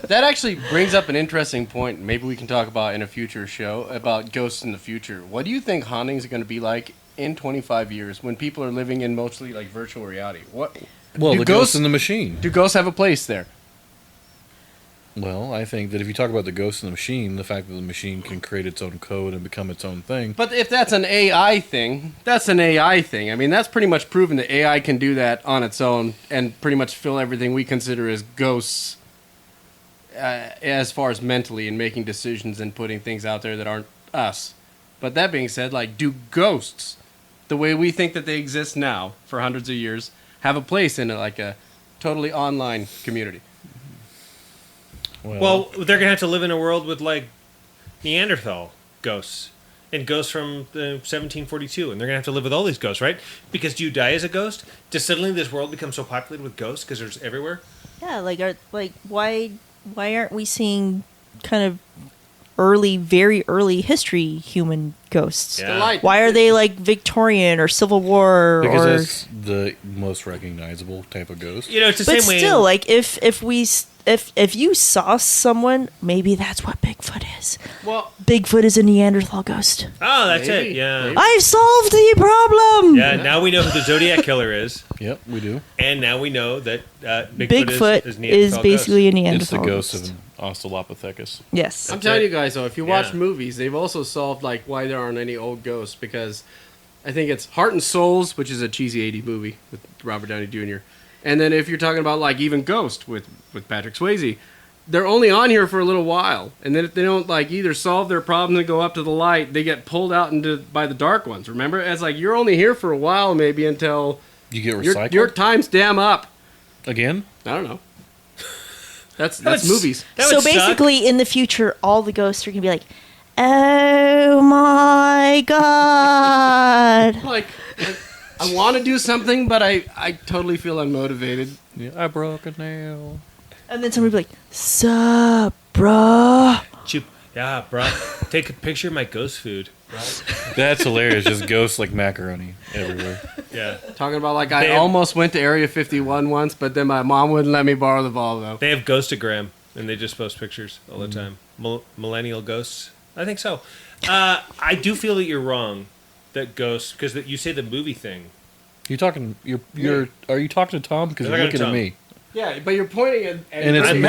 that actually brings up an interesting point. Maybe we can talk about in a future show about ghosts in the future. What do you think hauntings are going to be like in 25 years when people are living in mostly like virtual reality? What? Well, Do the ghosts- ghost in the machine. Do ghosts have a place there? Well, I think that if you talk about the ghost in the machine, the fact that the machine can create its own code and become its own thing. But if that's an AI thing, that's an AI thing. I mean, that's pretty much proven that AI can do that on its own and pretty much fill everything we consider as ghosts as far as mentally and making decisions and putting things out there that aren't us. But that being said, like, do ghosts, the way we think that they exist now for hundreds of years, have a place in like a totally online community? well, they're gonna have to live in a world with like Neanderthal ghosts and ghosts from the 1742, and they're gonna have to live with all these ghosts, right? Because do you die as a ghost? Does suddenly this world become so populated with ghosts because there's everywhere? Yeah, why aren't we seeing kind of very early history human ghosts? Yeah. The light. Why are they like Victorian or Civil War because or? that's the most recognizable type of ghost. It's the But same way. still, like if you saw someone, maybe that's what Bigfoot is. Well, Bigfoot is a Neanderthal ghost. Oh, that's Maybe. it. Yeah. Maybe. I've solved the problem. Yeah. Now we know who the Zodiac killer is, Yep, we do. and now we know that Bigfoot is is Neanderthal basically a It's Neanderthal the ghost ghost. of an Australopithecus. Yes. I'm That's telling it. you guys though, if you watch Yeah. movies, they've also solved like why there aren't any old ghosts, because I think it's Heart and Souls, which is a cheesy 80s movie with Robert Downey Jr. And then if you're talking about like even Ghost with Patrick Swayze, they're only on here for a little while, and then if they don't like either solve their problem and go up to the light, they get pulled out by the dark ones. Remember, it's like you're only here for a while, maybe until You get recycled your time's damn up. again. I don't know. That's would movies. That So would suck. basically, in the future, all the ghosts are gonna be like, "Oh my god!" Like, I want to do something, but I totally feel unmotivated. Yeah, I broke a nail. And then somebody will be like, "Sup, bruh?" Yeah, bro. Take a picture of my ghost food. That's hilarious. Just ghosts like macaroni everywhere. Yeah. Talking about like They I have- almost went to Area 51 once, but then my mom wouldn't let me borrow the Volvo. They have Ghostagram, and they just post pictures all the time. Millennial ghosts? I think so. I do feel that you're wrong, that ghosts, because you say the movie thing. Are you talking to Tom? Because I'm you're talking looking to at Tom. me. Yeah, but you're pointing at And it's I'm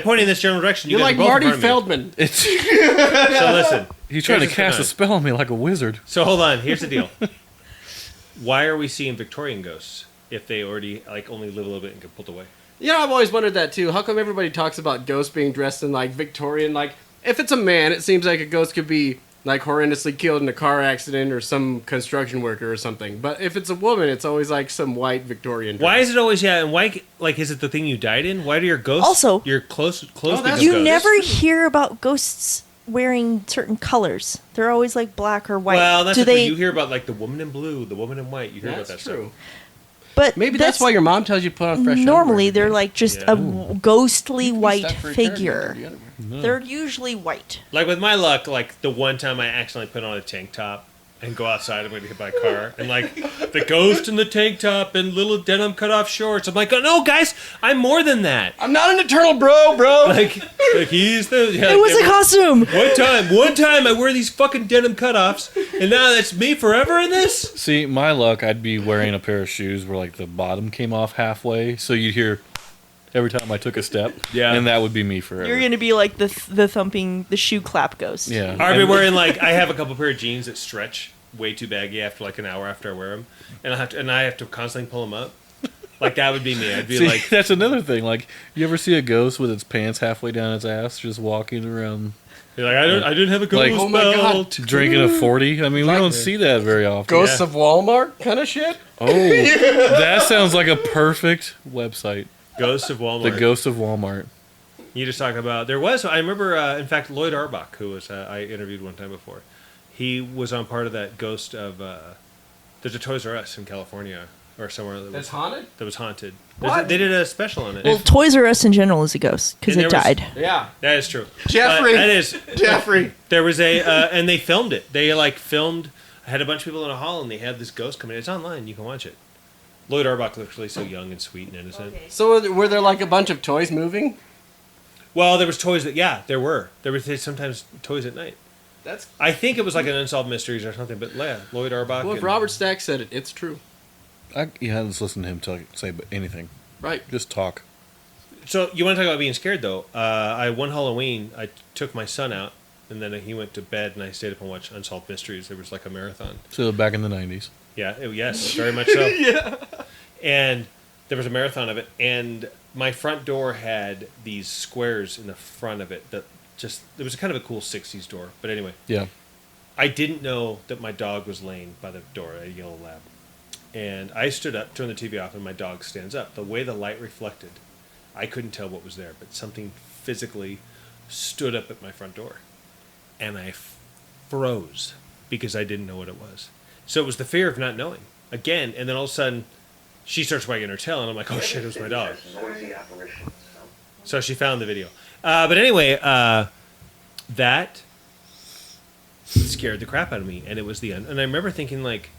pointing in this general direction. You're You like guys are both Marty in front of me. Feldman. It's So listen. he's trying to Here's what's cast going a on. spell on me like a wizard. So hold on. Here's the deal. Why are we seeing Victorian ghosts if they already only live a little bit and get pulled away? You know, I've always wondered that too. How come everybody talks about ghosts being dressed in like Victorian? Like, if it's a man, it seems like a ghost could be like horrendously killed in a car accident or some construction worker or something. But if it's a woman, it's always like some white Victorian dress. Why is it always and why is it the thing you died in? Why do your ghosts Also- your clothes that's- become You ghosts? never hear about ghosts wearing certain colors. They're always like black or white. Well, that's Do the thing. they? You hear about like the woman in blue, the woman in white. You hear about that That's true. But Maybe that's why your mom tells you to put on fresh normally underwear they're every day. like just Yeah. a ghostly You can be white stuck for eternity under figure. the underwear. No. They're usually white. Like with my luck, like the one time I accidentally put on a tank top and go outside, I'm going to get hit by a car, and like the ghost in the tank top and little denim cut off shorts. I'm like, oh, no, guys, I'm more than that. I'm not an eternal bro. Like he's the. Yeah, It was a costume. One time I wear these fucking denim cutoffs, and now that's me forever in this. See, my luck, I'd be wearing a pair of shoes where like the bottom came off halfway, so you'd hear every time I took a step. Yeah. And that would be me forever. You're gonna be like the thumping, the shoe clap ghost. Yeah. I've been wearing like I have a couple pair of jeans that stretch way too baggy after like an hour after I wear them, and I have to constantly pull them up. Like that would be me. I'd be See, like, that's another thing. Like, you ever see a ghost with its pants halfway down its ass, just walking around, you're like I didn't have a ghost Like, oh my God. belt. drinking a 40? I mean, we don't see that very often. Ghosts Yeah. of Walmart kind of shit. Oh, that sounds like a perfect website. Ghost of Walmart. The Ghost of Walmart. You just talk about there was. I remember, in fact, Lloyd Arbach, who was I interviewed one time before. He was on part of that Ghost of. There's a Toys R Us in California or somewhere That's haunted. that was haunted. What? They did a special on it. Well, Toys R Us in general is a ghost because And it there was- died. Yeah. That is true. Jeffrey. That is. Jeffrey. There was a, and they filmed it. They like filmed. I had a bunch of people in a hall, and they had this ghost come in. It's online. You can watch it. Lloyd Arbach looks really so young and sweet and innocent. So were there like a bunch of toys moving? Well, there was toys that there were sometimes toys at night. That's I think it was like an Unsolved Mysteries or something. But yeah, Lloyd Arbach. well. If and- Robert Stack said it, it's true. Yeah, let's listen to him say anything. Right. Just talk. So you want to talk about being scared though? One Halloween I took my son out, and then he went to bed, and I stayed up and watched Unsolved Mysteries. There was like a marathon. So back in the 90s. Yeah, yes, very much so. Yeah. And there was a marathon of it, and my front door had these squares in the front of it that just it was kind of a cool '60s door. But anyway, Yeah. I didn't know that my dog was laying by the door, a yellow lab. And I stood up, turned the TV off, and my dog stands up. The way the light reflected, I couldn't tell what was there, but something physically stood up at my front door. And I froze because I didn't know what it was. So it was the fear of not knowing. Again, and then all of a sudden, she starts wagging her tail, and I'm like, oh shit, it was my dog. So she found the video. But anyway, that scared the crap out of me, and it was the end. And I remember thinking, like,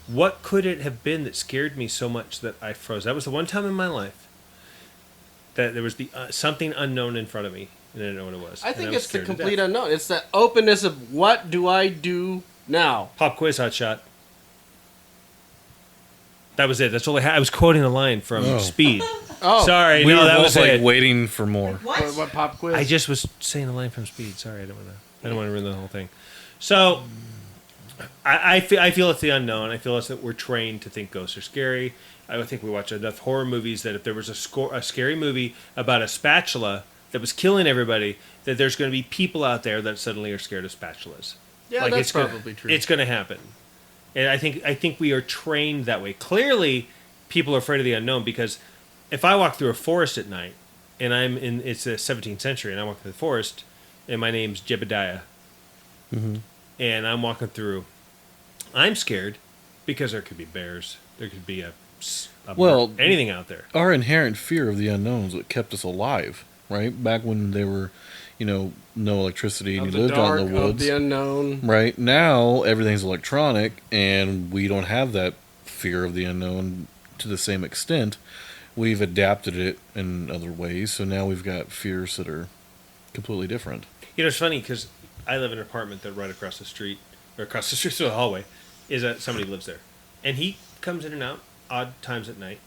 what could it have been that scared me so much that I froze? That was the one time in my life that there was the something unknown in front of me, and I didn't know what it was. I And think was it's the scared to complete death. unknown. It's that openness of what do I do now? Pop quiz, hot shot. That was it. That's all I had. I was quoting a line from Oh. Speed. Oh, Sorry, We no, were that both was like it. waiting for more. What pop quiz? I just was saying a line from Speed. Sorry, I don't want to ruin the whole thing. So, I feel it's the unknown. I feel it's that we're trained to think ghosts are scary. I think we watch enough horror movies that if there was a scary movie about a spatula that was killing everybody, that there's going to be people out there that suddenly are scared of spatulas. yeah, Like, that's it's gonna- probably true. It's going to happen, and I think we are trained that way. Clearly, people are afraid of the unknown because if I walk through a forest at night, and it's the 17th century, and I walk through the forest, and my name's Jebediah, and I'm walking through, I'm scared because there could be bears, there could be Well, anything out there. Our inherent fear of the unknown is what kept us alive, right? Back when there were, no electricity and of you the lived dark, out in the of woods. the unknown. Right now, everything's electronic, and we don't have that fear of the unknown to the same extent. We've adapted it in other ways, so now we've got fears that are completely different. It's funny because I live in an apartment that right across the street, or across the street through the hallway, is that somebody lives there. And he comes in and out odd times at night.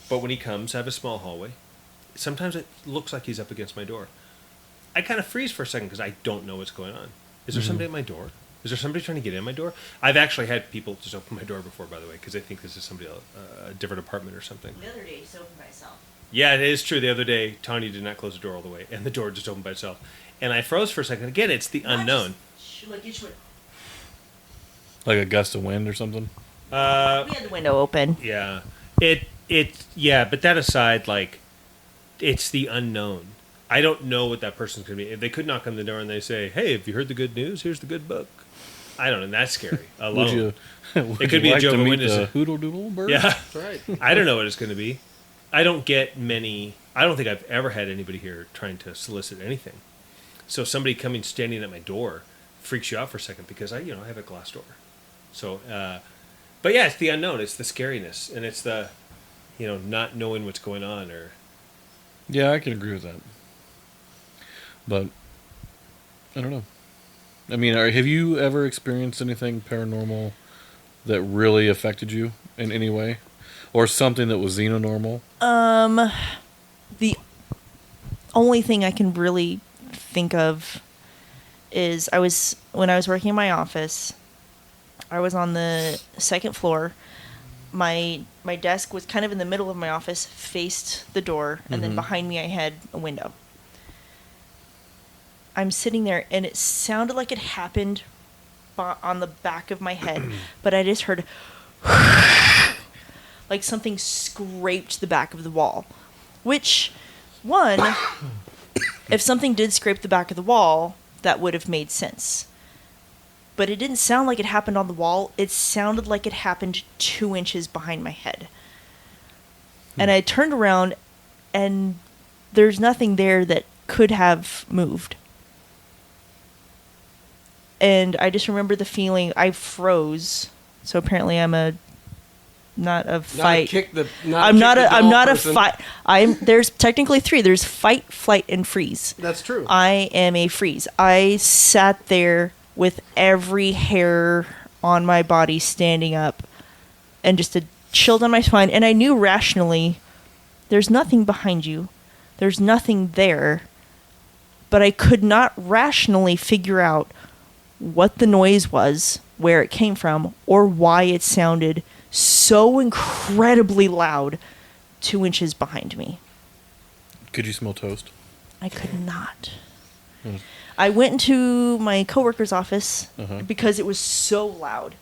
But when he comes, I have a small hallway. Sometimes it looks like he's up against my door. I kind of freeze for a second because I don't know what's going on. Is there somebody at my door? Is there somebody trying to get in my door? I've actually had people just open my door before, by the way, because they think this is somebody else, a different apartment or something. The other day, he opened by itself. Yeah, it is true. The other day, Tonya did not close the door all the way, and the door just opened by itself. And I froze for a second. Again, it's the unknown. Like a gust of wind or something? We had the window open. Yeah. But that aside, like, it's the unknown. I don't know what that person's going to be. If they could knock on the door and they say, hey, have you heard the good news? Here's the good book. I don't know. That's scary. Would Alone. you? Would It could you be a like to Jehovah's meet Witness. the Hoodle Doodle bird? Yeah. That's right. I don't know what it's going to be. I don't get many. I don't think I've ever had anybody here trying to solicit anything. So somebody coming standing at my door freaks you out for a second because I have a glass door. So, but yeah, it's the unknown. It's the scariness, and it's the, not knowing what's going on. Or Yeah, I can agree with that. But I don't know. I mean, have you ever experienced anything paranormal that really affected you in any way, or something that was xenonormal? The only thing I can really think of is when I was working in my office, I was on the second floor. My desk was kind of in the middle of my office, faced the door, and then behind me I had a window. I'm sitting there, and it sounded like it happened on the back of my head, but I just heard like something scraped the back of the wall. Which, one, if something did scrape the back of the wall, that would have made sense. But it didn't sound like it happened on the wall. It sounded like it happened 2 inches behind my head. And I turned around, and there's nothing there that could have moved. And I just remember the feeling. I froze. So apparently I'm not a fight. I'm not a fight. There's technically 3. There's fight, flight, and freeze. That's true. I am a freeze. I sat there with every hair on my body standing up and just a chill down my spine. And I knew rationally, there's nothing behind you. There's nothing there. But I could not rationally figure out what the noise was, where it came from, or why it sounded so incredibly loud 2 inches behind me. Could you smell toast? I could not. I went into my coworker's office because it was so loud.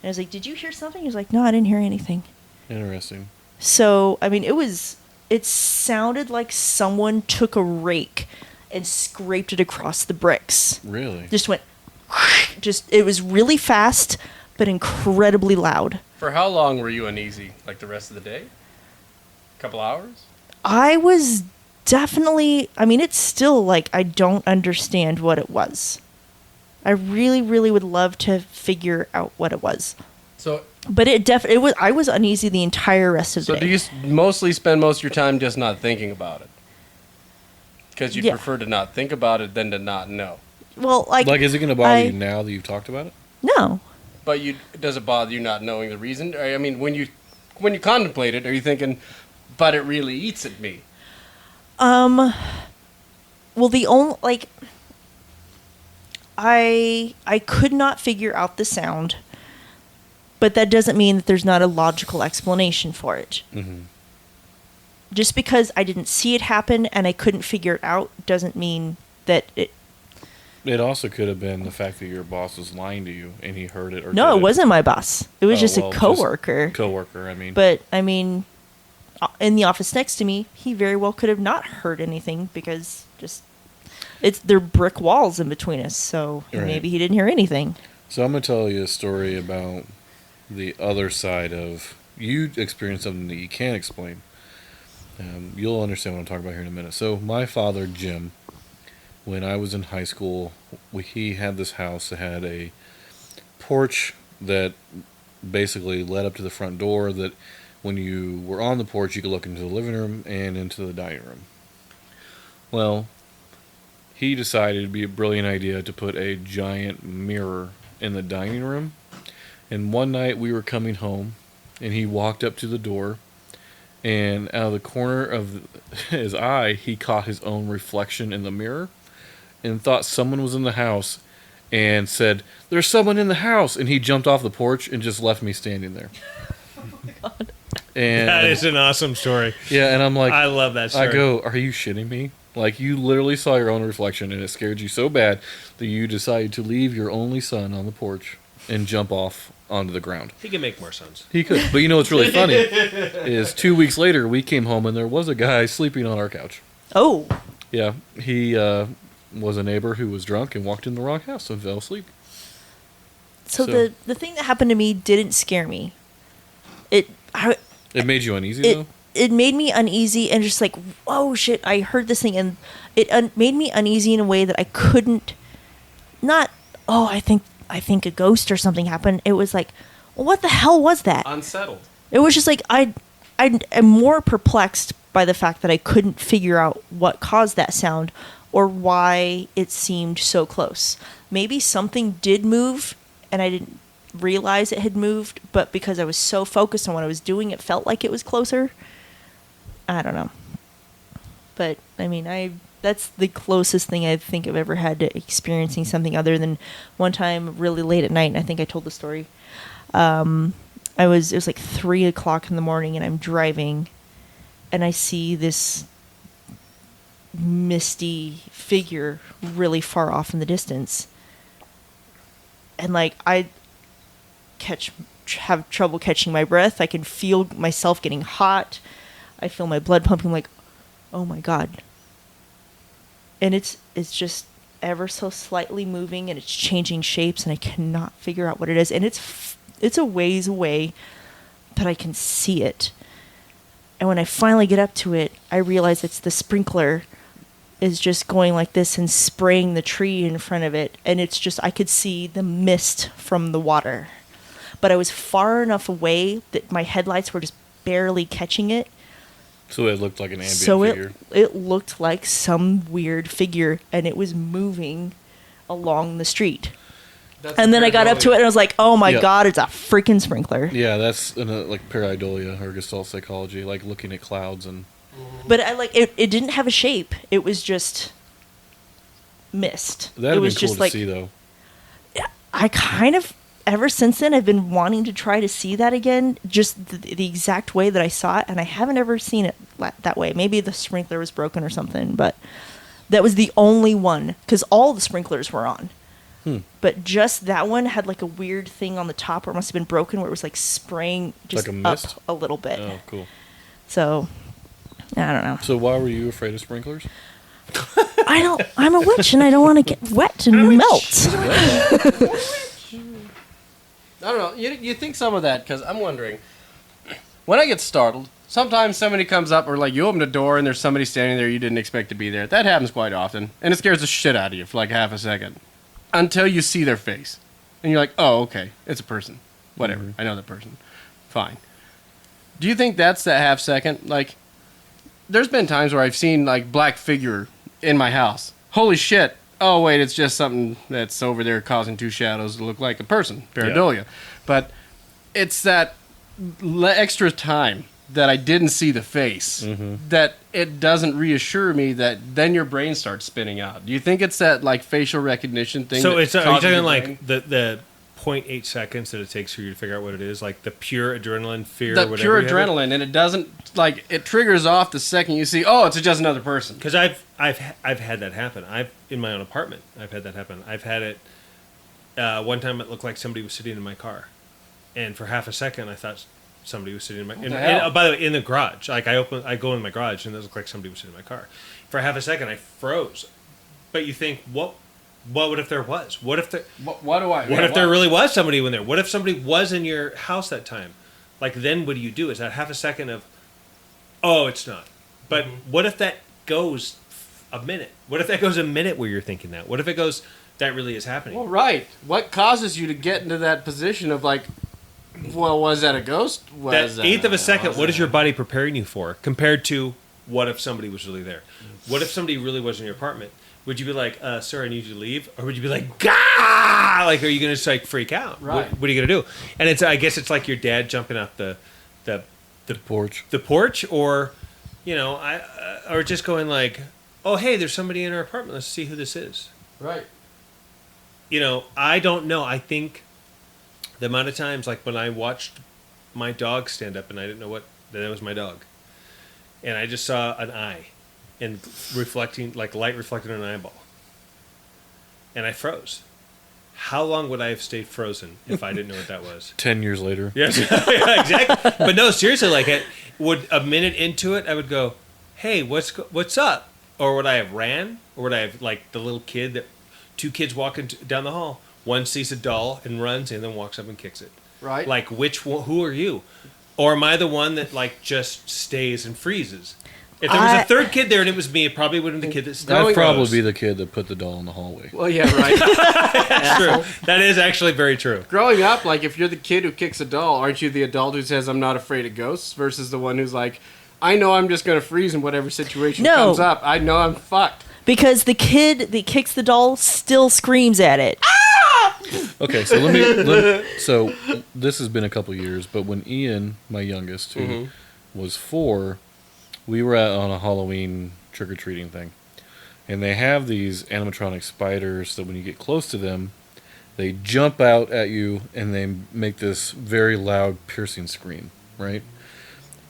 And I was like, "Did you hear something?" He was like, "No, I didn't hear anything." Interesting. So, I mean, it sounded like someone took a rake and scraped it across the bricks. Really? Just went, it was really fast, but incredibly loud. For how long were you uneasy? Like the rest of the day? Couple hours? I was definitely, I mean, it's still like I don't understand what it was. I really, really would love to figure out what it was. So, But I was uneasy the entire rest of the day. do you mostly spend most of your time just not thinking about it? Because you'd Yeah. prefer to not think about it than to not know. Well, Like, is it going to bother you now that you've talked about it? No. But does it bother you not knowing the reason? I mean, when you contemplate it, are you thinking, but it really eats at me? Well, the only, like, I could not figure out the sound, but that doesn't mean that there's not a logical explanation for it. Mm-hmm. Just because I didn't see it happen and I couldn't figure it out doesn't mean that it... It also could have been the fact that your boss was lying to you and he heard it. Or No, did it wasn't my boss. It was Oh, just well, a just coworker. Coworker, I mean. But, I mean, in the office next to me, he very well could have not heard anything because they're brick walls in between us, so Right. maybe he didn't hear anything. So I'm going to tell you a story about the other side of you experienced something that you can't explain. You'll understand what I'm talking about here in a minute. So my father, Jim, when I was in high school, he had this house that had a porch that basically led up to the front door that when you were on the porch, you could look into the living room and into the dining room. Well, he decided it'd be a brilliant idea to put a giant mirror in the dining room. And one night we were coming home, and he walked up to the door, and out of the corner of his eye, he caught his own reflection in the mirror and thought someone was in the house and said, "There's someone in the house." And he jumped off the porch and just left me standing there. Oh my God. And that is an awesome story. yeah, and I'm like, I love that story. I go, "Are you shitting me? Like, you literally saw your own reflection and it scared you so bad that you decided to leave your only son on the porch and jump off onto the ground." He can make more sons. He could. But you know what's really funny is 2 weeks later we came home and there was a guy sleeping on our couch. Oh. Yeah, he was a neighbor who was drunk and walked in the wrong house and fell asleep. So the thing that happened to me didn't scare me. It made you uneasy it though. it made me uneasy and just like, whoa, shit! I heard this thing, and it made me uneasy in a way that I couldn't. Not, oh, I think a ghost or something happened. It was like, well, what the hell was that? Unsettled. It was just like I am more perplexed by the fact that I couldn't figure out what caused that sound or why it seemed so close. Maybe something did move and I didn't realize it had moved, but because I was so focused on what I was doing, it felt like it was closer. I don't know. But I mean, that's the closest thing I think I've ever had to experiencing something other than one time really late at night, and I think I told the story. It was like 3 o'clock in the morning and I'm driving and I see this misty figure really far off in the distance. And like I have trouble catching my breath. I can feel myself getting hot. I feel my blood pumping, like, oh my God. And it's just ever so slightly moving and it's changing shapes and I cannot figure out what it is. And it's a ways away, but I can see it. And when I finally get up to it, I realize it's the sprinkler is just going like this and spraying the tree in front of it. And it's just, I could see the mist from the water. But I was far enough away that my headlights were just barely catching it. So it looked like an ambient figure. It looked like some weird figure, and it was moving along the street. And then I got up to it, and I was like, oh my God, it's a freaking sprinkler. Yeah, that's like pareidolia or Gestalt psychology, like looking at clouds and... But I like it didn't have a shape. It was just mist. That'd was be cool just to like, see, though. I kind of, ever since then, I've been wanting to try to see that again, just the exact way that I saw it, and I haven't ever seen it that way. Maybe the sprinkler was broken or something, but that was the only one, because all the sprinklers were on. But just that one had like a weird thing on the top where it must have been broken, where it was like spraying just like a mist? up a little bit. Oh, cool. So, I don't know. So why were you afraid of sprinklers? I'm a witch and I don't want to get wet and melt. I don't know. You think some of that, because I'm wondering, when I get startled, sometimes somebody comes up or like you open the door and there's somebody standing there you didn't expect to be there. That happens quite often. And it scares the shit out of you for like half a second. Until you see their face. And you're like, oh, okay, it's a person. Whatever. I know that person. Fine. Do you think that's that half second? Like, there's been times where I've seen like black figure in my house. Holy shit. Oh, wait, it's just something that's over there causing two shadows to look like a person. Pareidolia. Yeah. But it's that extra time that I didn't see the face that it doesn't reassure me that then your brain starts spinning out. Do you think it's that like facial recognition thing? So it's, are you talking like the 0.8 seconds that it takes for you to figure out what it is? Like the pure adrenaline fear? The pure adrenaline, and it doesn't, like, it triggers off the second you see, oh, it's just another person. Because I've had that happen. In my own apartment, I've had that happen. I've had it, one time it looked like somebody was sitting in my car. And for half a second, I thought somebody was sitting in my... by the way, in the garage. Like, I go in my garage, and it looked like somebody was sitting in my car. For half a second, I froze. But you think, what if there was? What if there... What if there really was somebody in there? What if somebody was in your house that time? Like, then what do you do? Is that half a second of, oh, it's not. But what if that goes a minute? What if that goes a minute where you're thinking that? What if it goes, that really is happening? Well, right. What causes you to get into that position of like, well, was that a ghost? That eighth of a second, what is your body preparing you for compared to what if somebody was really there? What if somebody really was in your apartment? Would you be like, sir, I need you to leave? Or would you be like, gah! Like, are you going to just like freak out? Right. What are you going to do? And I guess it's like your dad jumping out the porch. The porch, or, or just going like, oh, hey, there's somebody in our apartment. Let's see who this is. Right. I don't know. I think the amount of times, like when I watched my dog stand up and I didn't know that was my dog. And I just saw an eye and reflecting, like light reflected in an eyeball. And I froze. How long would I have stayed frozen if I didn't know what that was? 10 years later. Yes, yeah, exactly. But no, seriously, like would a minute into it, I would go, hey, what's up? Or would I have ran? Or would I have, like the little kid, two kids walking down the hall? One sees a doll and runs and then walks up and kicks it. Right. Like, which one, who are you? Or am I the one that, like, just stays and freezes? If there was a third kid there and it was me, it probably wouldn't be the kid that stays. That'd probably be the kid that put the doll in the hallway. Well, yeah, right. That's true. That is actually very true. Growing up, like, if you're the kid who kicks a doll, aren't you the adult who says, I'm not afraid of ghosts, versus the one who's like, I know I'm just going to freeze in whatever situation comes up. I know I'm fucked. Because the kid that kicks the doll still screams at it. Okay, so so this has been a couple years, but when Ian, my youngest, who was 4, we were on a Halloween trick-or-treating thing. And they have these animatronic spiders that when you get close to them, they jump out at you and they make this very loud, piercing scream, right?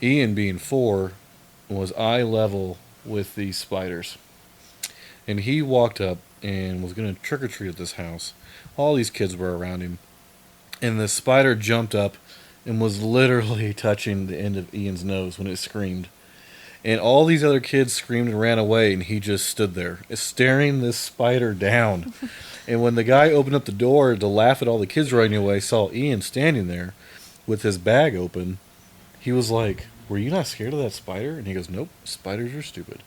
Ian, being 4, was eye level with these spiders. And he walked up and was going to trick-or-treat at this house. All these kids were around him. And the spider jumped up and was literally touching the end of Ian's nose when it screamed. And all these other kids screamed and ran away, and he just stood there, staring this spider down. And when the guy opened up the door to laugh at all the kids running away, saw Ian standing there with his bag open, he was like, were you not scared of that spider? And he goes, nope, spiders are stupid.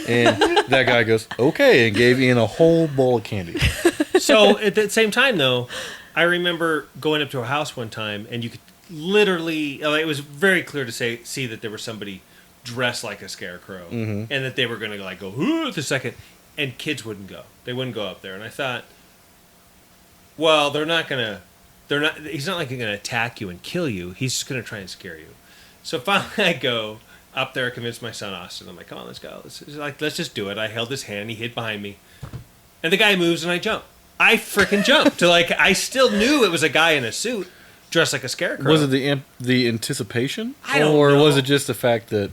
And that guy goes, okay, and gave Ian a whole bowl of candy. So at the same time, though, I remember going up to a house one time, and you could literally, it was very clear to see that there was somebody dressed like a scarecrow, and that they were going to like go, ooh, the second, and kids wouldn't go. They wouldn't go up there. And I thought, well, he's not like going to attack you and kill you. He's just going to try and scare you. So finally I go up there, convince my son Austin. I'm like, come on, let's go. Let's just do it. I held his hand. He hid behind me. And the guy moves and I jump. I freaking jumped. I still knew it was a guy in a suit dressed like a scarecrow. Was it the anticipation? I don't or know. was it just the fact that...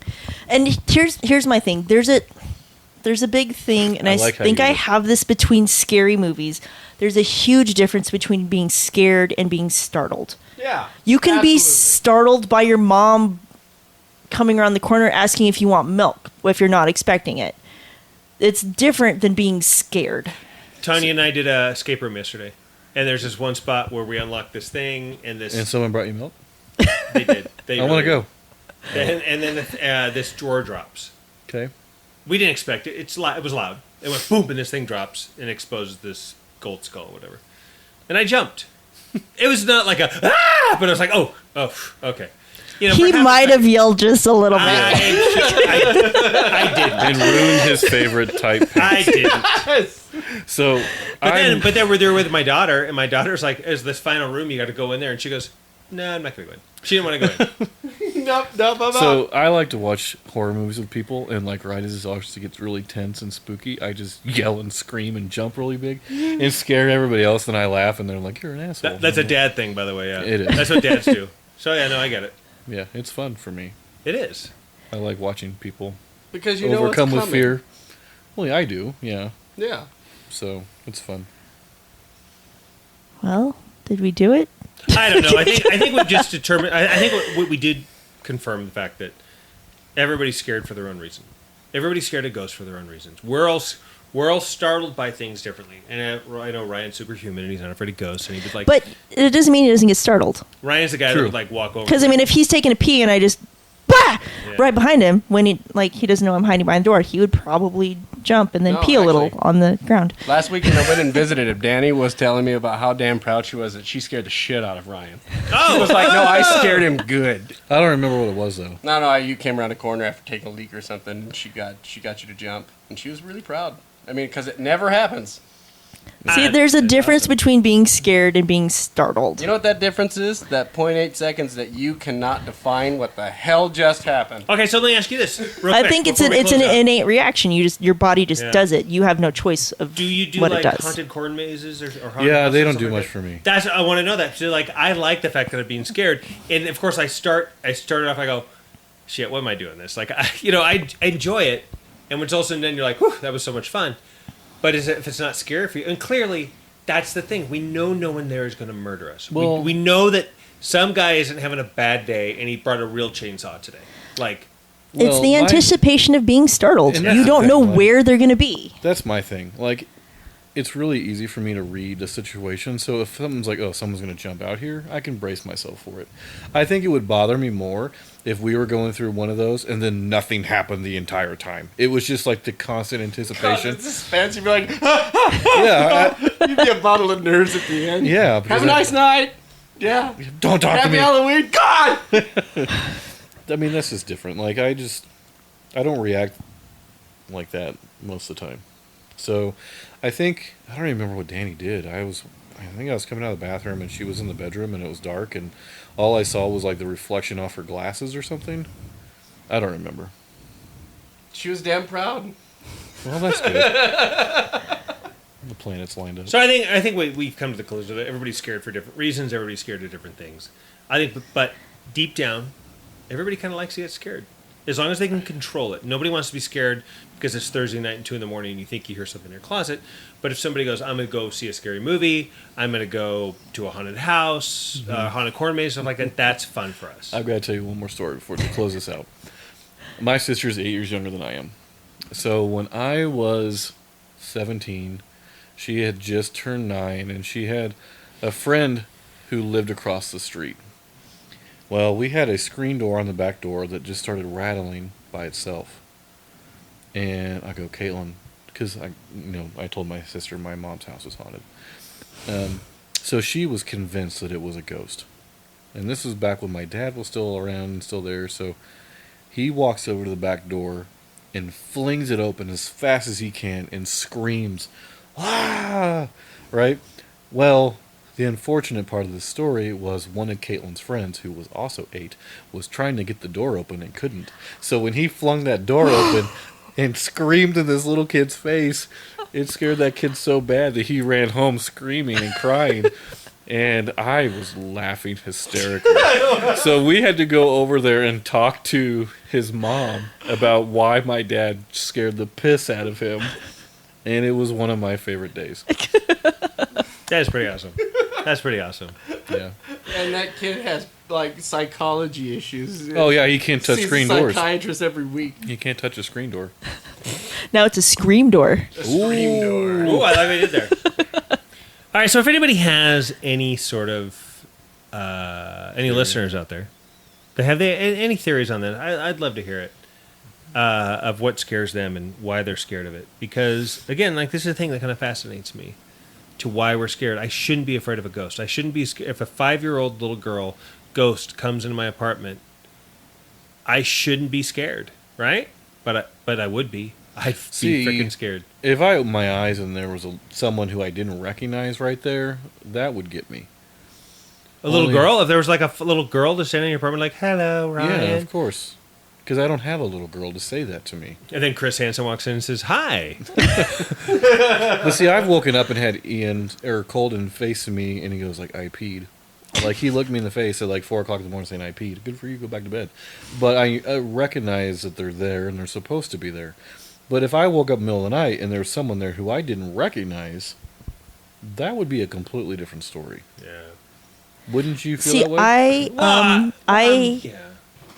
And here's my thing. There's a big thing, and I think I have this between scary movies. There's a huge difference between being scared and being startled. Yeah. You can absolutely. be startled by your mom coming around the corner asking if you want milk if you're not expecting it. It's different than being scared. Tonya and I did a escape room yesterday. And there's this one spot where we unlocked this thing, and someone brought you milk? They did. I want to go. And then this drawer drops. Okay. We didn't expect it. It was loud. It went boom, and this thing drops and exposes this gold skull or whatever. And I jumped. It was not like a, ah! But I was like, oh, okay. You know, He might have yelled just a little bit. I didn't. And ruined his favorite type. I didn't. So, But then we're there with my daughter, and my daughter's like, "Is this final room? You got to go in there." And she goes, "No, I'm not going to go in." She didn't want to go in. Nope. So I like to watch horror movies with people, and like right as it obviously gets really tense and spooky, I just yell and scream and jump really big and scare everybody else. And I laugh, and they're like, "You're an asshole." That's a dad thing, by the way. Yeah, It is. That's what dads do. So yeah, no, I get it. Yeah, it's fun for me. It is. I like watching people Because you know what's overcome coming. with fear. Well, yeah, I do. Yeah, Yeah. so it's fun. Well, did we do it? I don't know. I think we've just determined. I think what we did confirm the fact that everybody's scared for their own reason. Everybody's scared of ghosts for their own reasons. We're all startled by things differently. And I know Ryan's superhuman and he's not afraid of ghosts. And he would like. But it doesn't mean he doesn't get startled. Ryan's the guy True. that would like walk over. Because I mean, if he's taking a pee and I just right behind him when he doesn't know I'm hiding behind the door, he would probably jump and then No, pee a little actually. on the ground. Last week when I went and visited him, Danny was telling me about how damn proud she was that she scared the shit out of Ryan. She was like, no, I scared him good. I don't remember what it was though. No, you came around the corner after taking a leak or something, and she got you to jump, and she was really proud. I mean, because it never happens. See, there's a difference between being scared and being startled. You know what that difference is? That 0.8 seconds that you cannot define what the hell just happened. Okay, so let me ask you this. Real I quick, think it's before we an close out. innate reaction. Your body just Yeah. does it. You have no choice of Do you do what like it does. haunted corn mazes or haunted Yeah, houses they or don't something do like much that? for me. That's I want to know that. So like I like the fact that I'm being scared, and of course I started off. I go, shit, what am I doing this? Like I enjoy it, and when it's all said and done, you're like, whew, that was so much fun. But if it's not scary for you, and clearly that's the thing, we know no one there is going to murder us. Well- we know that some guy isn't having a bad day, and he brought a real chainsaw today. Like It's Well, the my- anticipation of being startled. And that's You the don't thing, know like- where they're going to be. That's my thing. Like, it's really easy for me to read the situation. So if someone's like, "Oh, someone's going to jump out here," I can brace myself for it. I think it would bother me more if we were going through one of those and then nothing happened the entire time. It was just like the constant anticipation. Suspense. You'd be like, Yeah, you'd be a bottle of nerves at the end. yeah. Have a nice night. Yeah. Don't talk to Happy me. Halloween. God. I mean, that's just different. Like, I don't react like that most of the time. So, I don't even remember what Danny did. I think I was coming out of the bathroom and she was in the bedroom and it was dark and all I saw was like the reflection off her glasses or something. I don't remember. She was damn proud. Well, that's good. The planets lined up. So I think we've come to the conclusion that everybody's scared for different reasons. Everybody's scared of different things. I think, but deep down, everybody kind of likes to get scared, as long as they can control it. Nobody wants to be scared because it's Thursday night and 2 a.m. and you think you hear something in your closet. But if somebody goes, "I'm going to go see a scary movie. I'm going to go to a haunted house, haunted corn maze, stuff like that," that's fun for us. I've got to tell you one more story before to close this out. My sister's 8 years younger than I am. So when I was 17, she had just turned 9, and she had a friend who lived across the street. Well, we had a screen door on the back door that just started rattling by itself. And I go, "Caitlin," because I told my sister my mom's house was haunted. So she was convinced that it was a ghost. And this was back when my dad was still around and still there. So he walks over to the back door and flings it open as fast as he can and screams, "Ah!" Right? Well, the unfortunate part of the story was one of Caitlin's friends, who was also 8, was trying to get the door open and couldn't. So when he flung that door open and screamed in this little kid's face, it scared that kid so bad that he ran home screaming and crying. And I was laughing hysterically. So we had to go over there and talk to his mom about why my dad scared the piss out of him. And it was one of my favorite days. That is pretty awesome. That's pretty awesome. Yeah. And that kid has like psychology issues. Oh yeah, he can't touch Sees screen a doors. psychiatrist every week. He can't touch a screen door. Now it's a scream door. A screen door. Ooh, I like what you did there. All right, so if anybody has any sort of any listeners out there that have any theories on that, I'd love to hear it. Of what scares them and why they're scared of it. Because again, like, this is the thing that kind of fascinates me. To why we're scared. I shouldn't be afraid of a ghost. I shouldn't be scared. If a 5-year-old little girl ghost comes into my apartment, I shouldn't be scared, right? But I would be. I'd be freaking scared. If I opened my eyes and there was someone who I didn't recognize right there, that would get me. A little girl? If there was like a little girl just standing in your apartment like, "Hello, Ryan." Yeah, of course. Because I don't have a little girl to say that to me. And then Chris Hansen walks in and says, "Hi." But see, I've woken up and had Colden facing me, and he goes like, "I peed." Like, he looked me in the face at like 4 o'clock in the morning saying, "I peed." Good for you, go back to bed. But I recognize that they're there and they're supposed to be there. But if I woke up in the middle of the night and there's someone there who I didn't recognize, that would be a completely different story. Yeah. Wouldn't you feel See, that way? Yeah.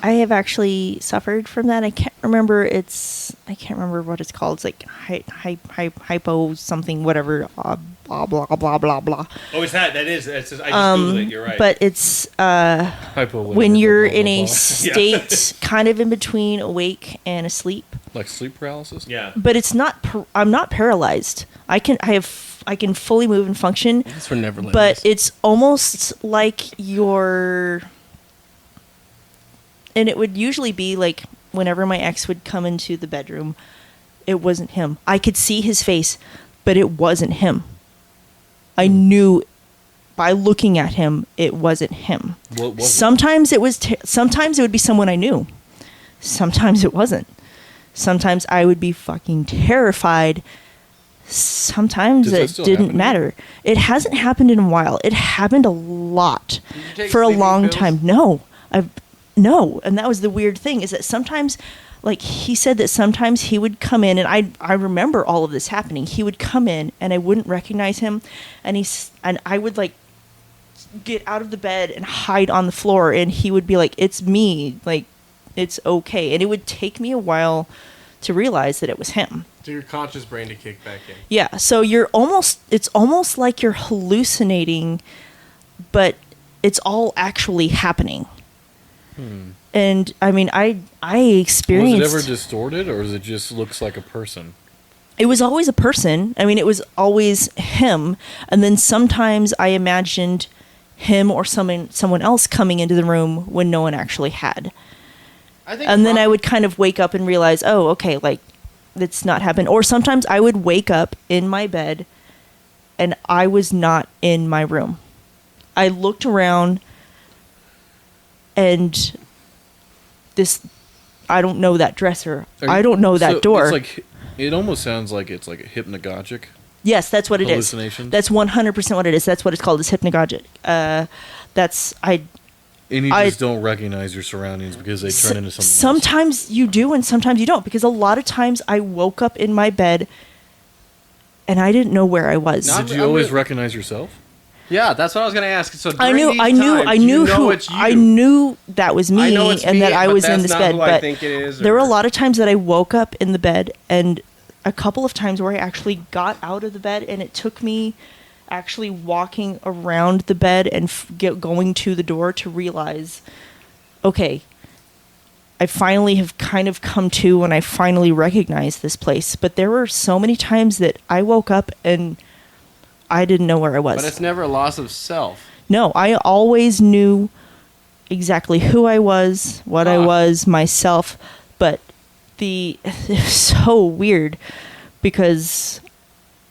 I have actually suffered from that. I can't remember what it's called. It's like hypo something, whatever, blah blah blah blah blah. Oh, it's that. That is. It's just, I just Googled it. You're right. But it's when you're in a state kind of in between awake and asleep. Like sleep paralysis? yeah. But it's not. I'm not paralyzed. I can fully move and function. That's for Neverland. But it's almost like you're. And it would usually be like whenever my ex would come into the bedroom, it wasn't him. I could see his face, but it wasn't him. I knew by looking at him, it wasn't him. What was Sometimes it was. Sometimes it would be someone I knew. Sometimes it wasn't. Sometimes I would be fucking terrified. Sometimes Does that it still didn't happen? matter. It hasn't happened in a while. It happened a lot Did you take for a sleeping long pills? time. No, and that was the weird thing, is that sometimes, like, he said that sometimes he would come in, and I remember all of this happening. He would come in, and I wouldn't recognize him, and I would, like, get out of the bed and hide on the floor, and he would be like, "It's me, like, it's okay." And it would take me a while to realize that it was him. To your conscious brain to kick back in. Yeah, so it's almost like you're hallucinating, but it's all actually happening. And I mean, I experienced. Was it ever distorted, or is it just looks like a person? It was always a person. I mean, it was always him, and then sometimes I imagined him or someone else coming into the room when no one actually had. And then I would kind of wake up and realize, oh, okay, like, that's not happened. Or sometimes I would wake up in my bed and I was not in my room. I looked around and I don't know that dresser. I don't know that door. It's like, it almost sounds like it's like a hypnagogic. Yes, that's what it is. Hallucination? That's 100% what it is. That's what it's called, is hypnagogic. And you just don't recognize your surroundings because they turn into something else. Sometimes you do and sometimes you don't, because a lot of times I woke up in my bed and I didn't know where I was. Did you always recognize yourself? Yeah, that's what I was going to ask. So I knew that was me and that I was in this bed. But there were a lot of times that I woke up in the bed, and a couple of times where I actually got out of the bed, and it took me actually walking around the bed and going to the door to realize, okay, I finally have kind of come to and I finally recognize this place. But there were so many times that I woke up and I didn't know where I was. But it's never a loss of self. No, I always knew exactly who I was, what I was, myself. But it's so weird because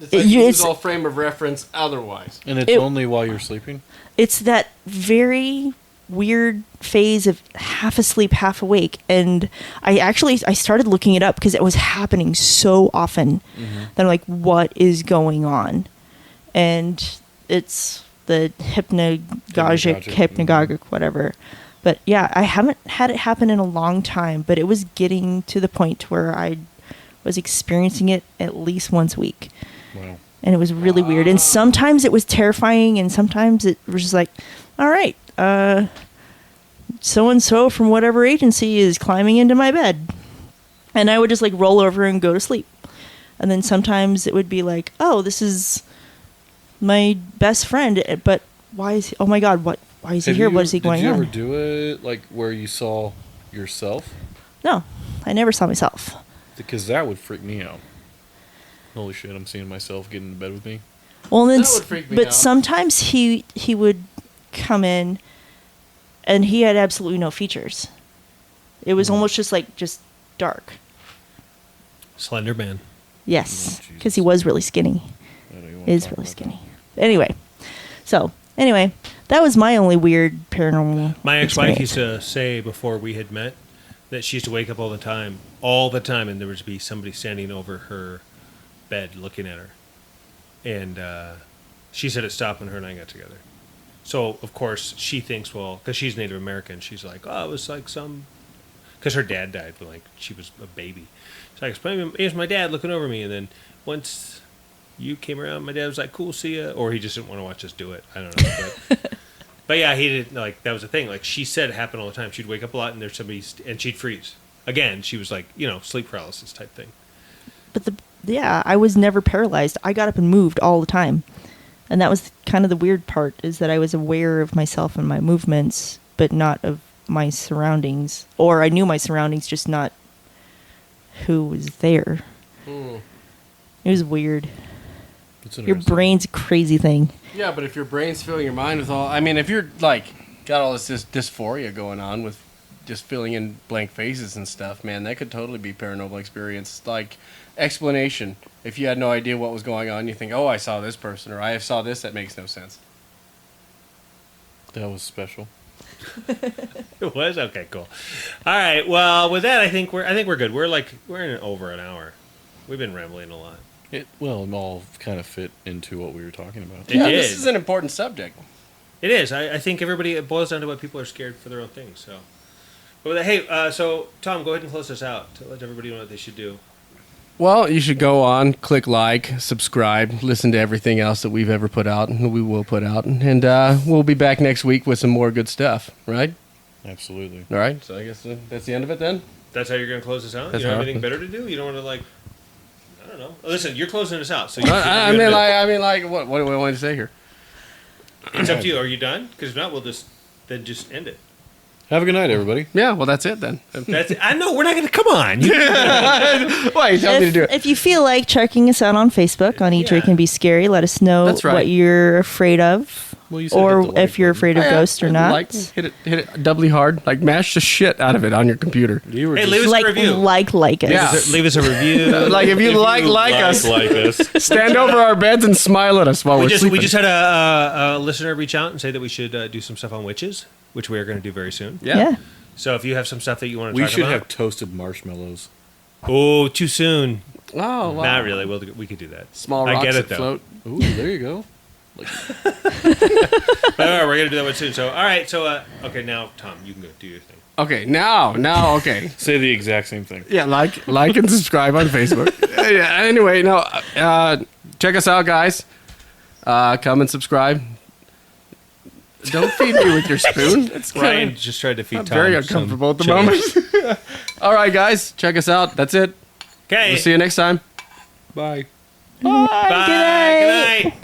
it's like you lose all frame of reference otherwise. And it's only while you're sleeping? It's that very weird phase of half asleep, half awake. And I started looking it up because it was happening so often. That I'm like, what is going on? And it's the hypnagogic, whatever. But yeah, I haven't had it happen in a long time, but it was getting to the point where I was experiencing it at least once a week. Wow. And it was really weird. And sometimes it was terrifying, and sometimes it was just like, all right, so-and-so from whatever agency is climbing into my bed. And I would just like roll over and go to sleep. And then sometimes it would be like, oh, this is my best friend, but why is he, oh my God, why is he here? What is he going on? Did you ever do it like where you saw yourself? No, I never saw myself. Because that would freak me out. Holy shit, I'm seeing myself getting into bed with me. Well, then, that would freak me but out. sometimes he would come in and he had absolutely no features. It was almost just dark. Slender Man. Yes, Oh, because he was really skinny. Is really skinny. Anyway, that was my only weird paranormal. My ex-wife experience. used to say before we had met that she used to wake up all the time, and there would be somebody standing over her bed looking at her. And she said it stopped when her and I got together. So, of course, she thinks, well, because she's Native American, she's like, oh, it was like because her dad died when she was a baby. So I explained, here's my dad looking over me, and then once you came around, my dad was like, cool, see ya. Or he just didn't want to watch us do it. I don't know. But yeah, he didn't, that was the thing. Like, she said it happened all the time. She'd wake up a lot and there's somebody, and she'd freeze. Again, she was like, sleep paralysis type thing. But I was never paralyzed. I got up and moved all the time. And that was kind of the weird part, is that I was aware of myself and my movements, but not of my surroundings. Or I knew my surroundings, just not who was there. It was weird. Your brain's a crazy thing. Yeah, but if your brain's filling your mind with if you're got all this dysphoria going on with just filling in blank faces and stuff, man, that could totally be paranormal experience. Like explanation. If you had no idea what was going on, you think, oh, I saw this person, or I saw this, that makes no sense. That was special. It was? Okay, cool. All right. Well, with that, I think we're good. We're in over an hour. We've been rambling a lot. It all kind of fit into what we were talking about. It did. This is an important subject. It is. I think it boils down to what people are scared for their own things. So, but with that, hey, so Tom, go ahead and close us out to let everybody know what they should do. Well, you should go on, click like, subscribe, listen to everything else that we've ever put out and we will put out, and we'll be back next week with some more good stuff. Right? Absolutely. All right. So I guess that's the end of it then. That's how you're going to close this out? That's You don't have how- anything better to do? You don't want to, like... I don't know. Listen, you're closing us out, so... I mean, like, what do we want to say here? It's up to you. Are you done? Because if not, we'll just end it. Have a good night, everybody. Yeah, well, that's it then. That's it. I know, we're not going to... Come on. You, Why you tell me to do it? If you feel like checking us out on Facebook on Each Ray Yeah. Can Be Scary, let us know That's right. what you're afraid of. Well, you said Or hit the like if you're button. afraid of ghosts or not. Like, hit it doubly hard. Like, mash the shit out of it on your computer. You were hey, just- leave us Like a review. us. Yeah. Leave us a review. Like, if you like us, like us. stand over our beds and smile at us while we we're just sleeping. we just had a listener reach out and say that we should do some stuff on witches, which we are going to do very soon. Yeah. So if you have some stuff that you want to We talk should about... have toasted marshmallows. Oh, too soon. Oh, wow. Not really. We could do that. Small I rocks get it, that though. float. Ooh, there you go. But all right, we're going to do that one soon. So, all right. So, okay, now, Tom, you can go do your thing. Okay, now, okay. Say the exact same thing. Yeah, like and subscribe on Facebook. Yeah, anyway, no, check us out, guys. Come and subscribe. Don't feed me with your spoon. It's Ryan kinda, just tried to feed I'm Tom very some uncomfortable at the chili. moment. All right, guys, check us out. That's it. Okay. We'll see you next time. Bye. Bye. Good night. Good night.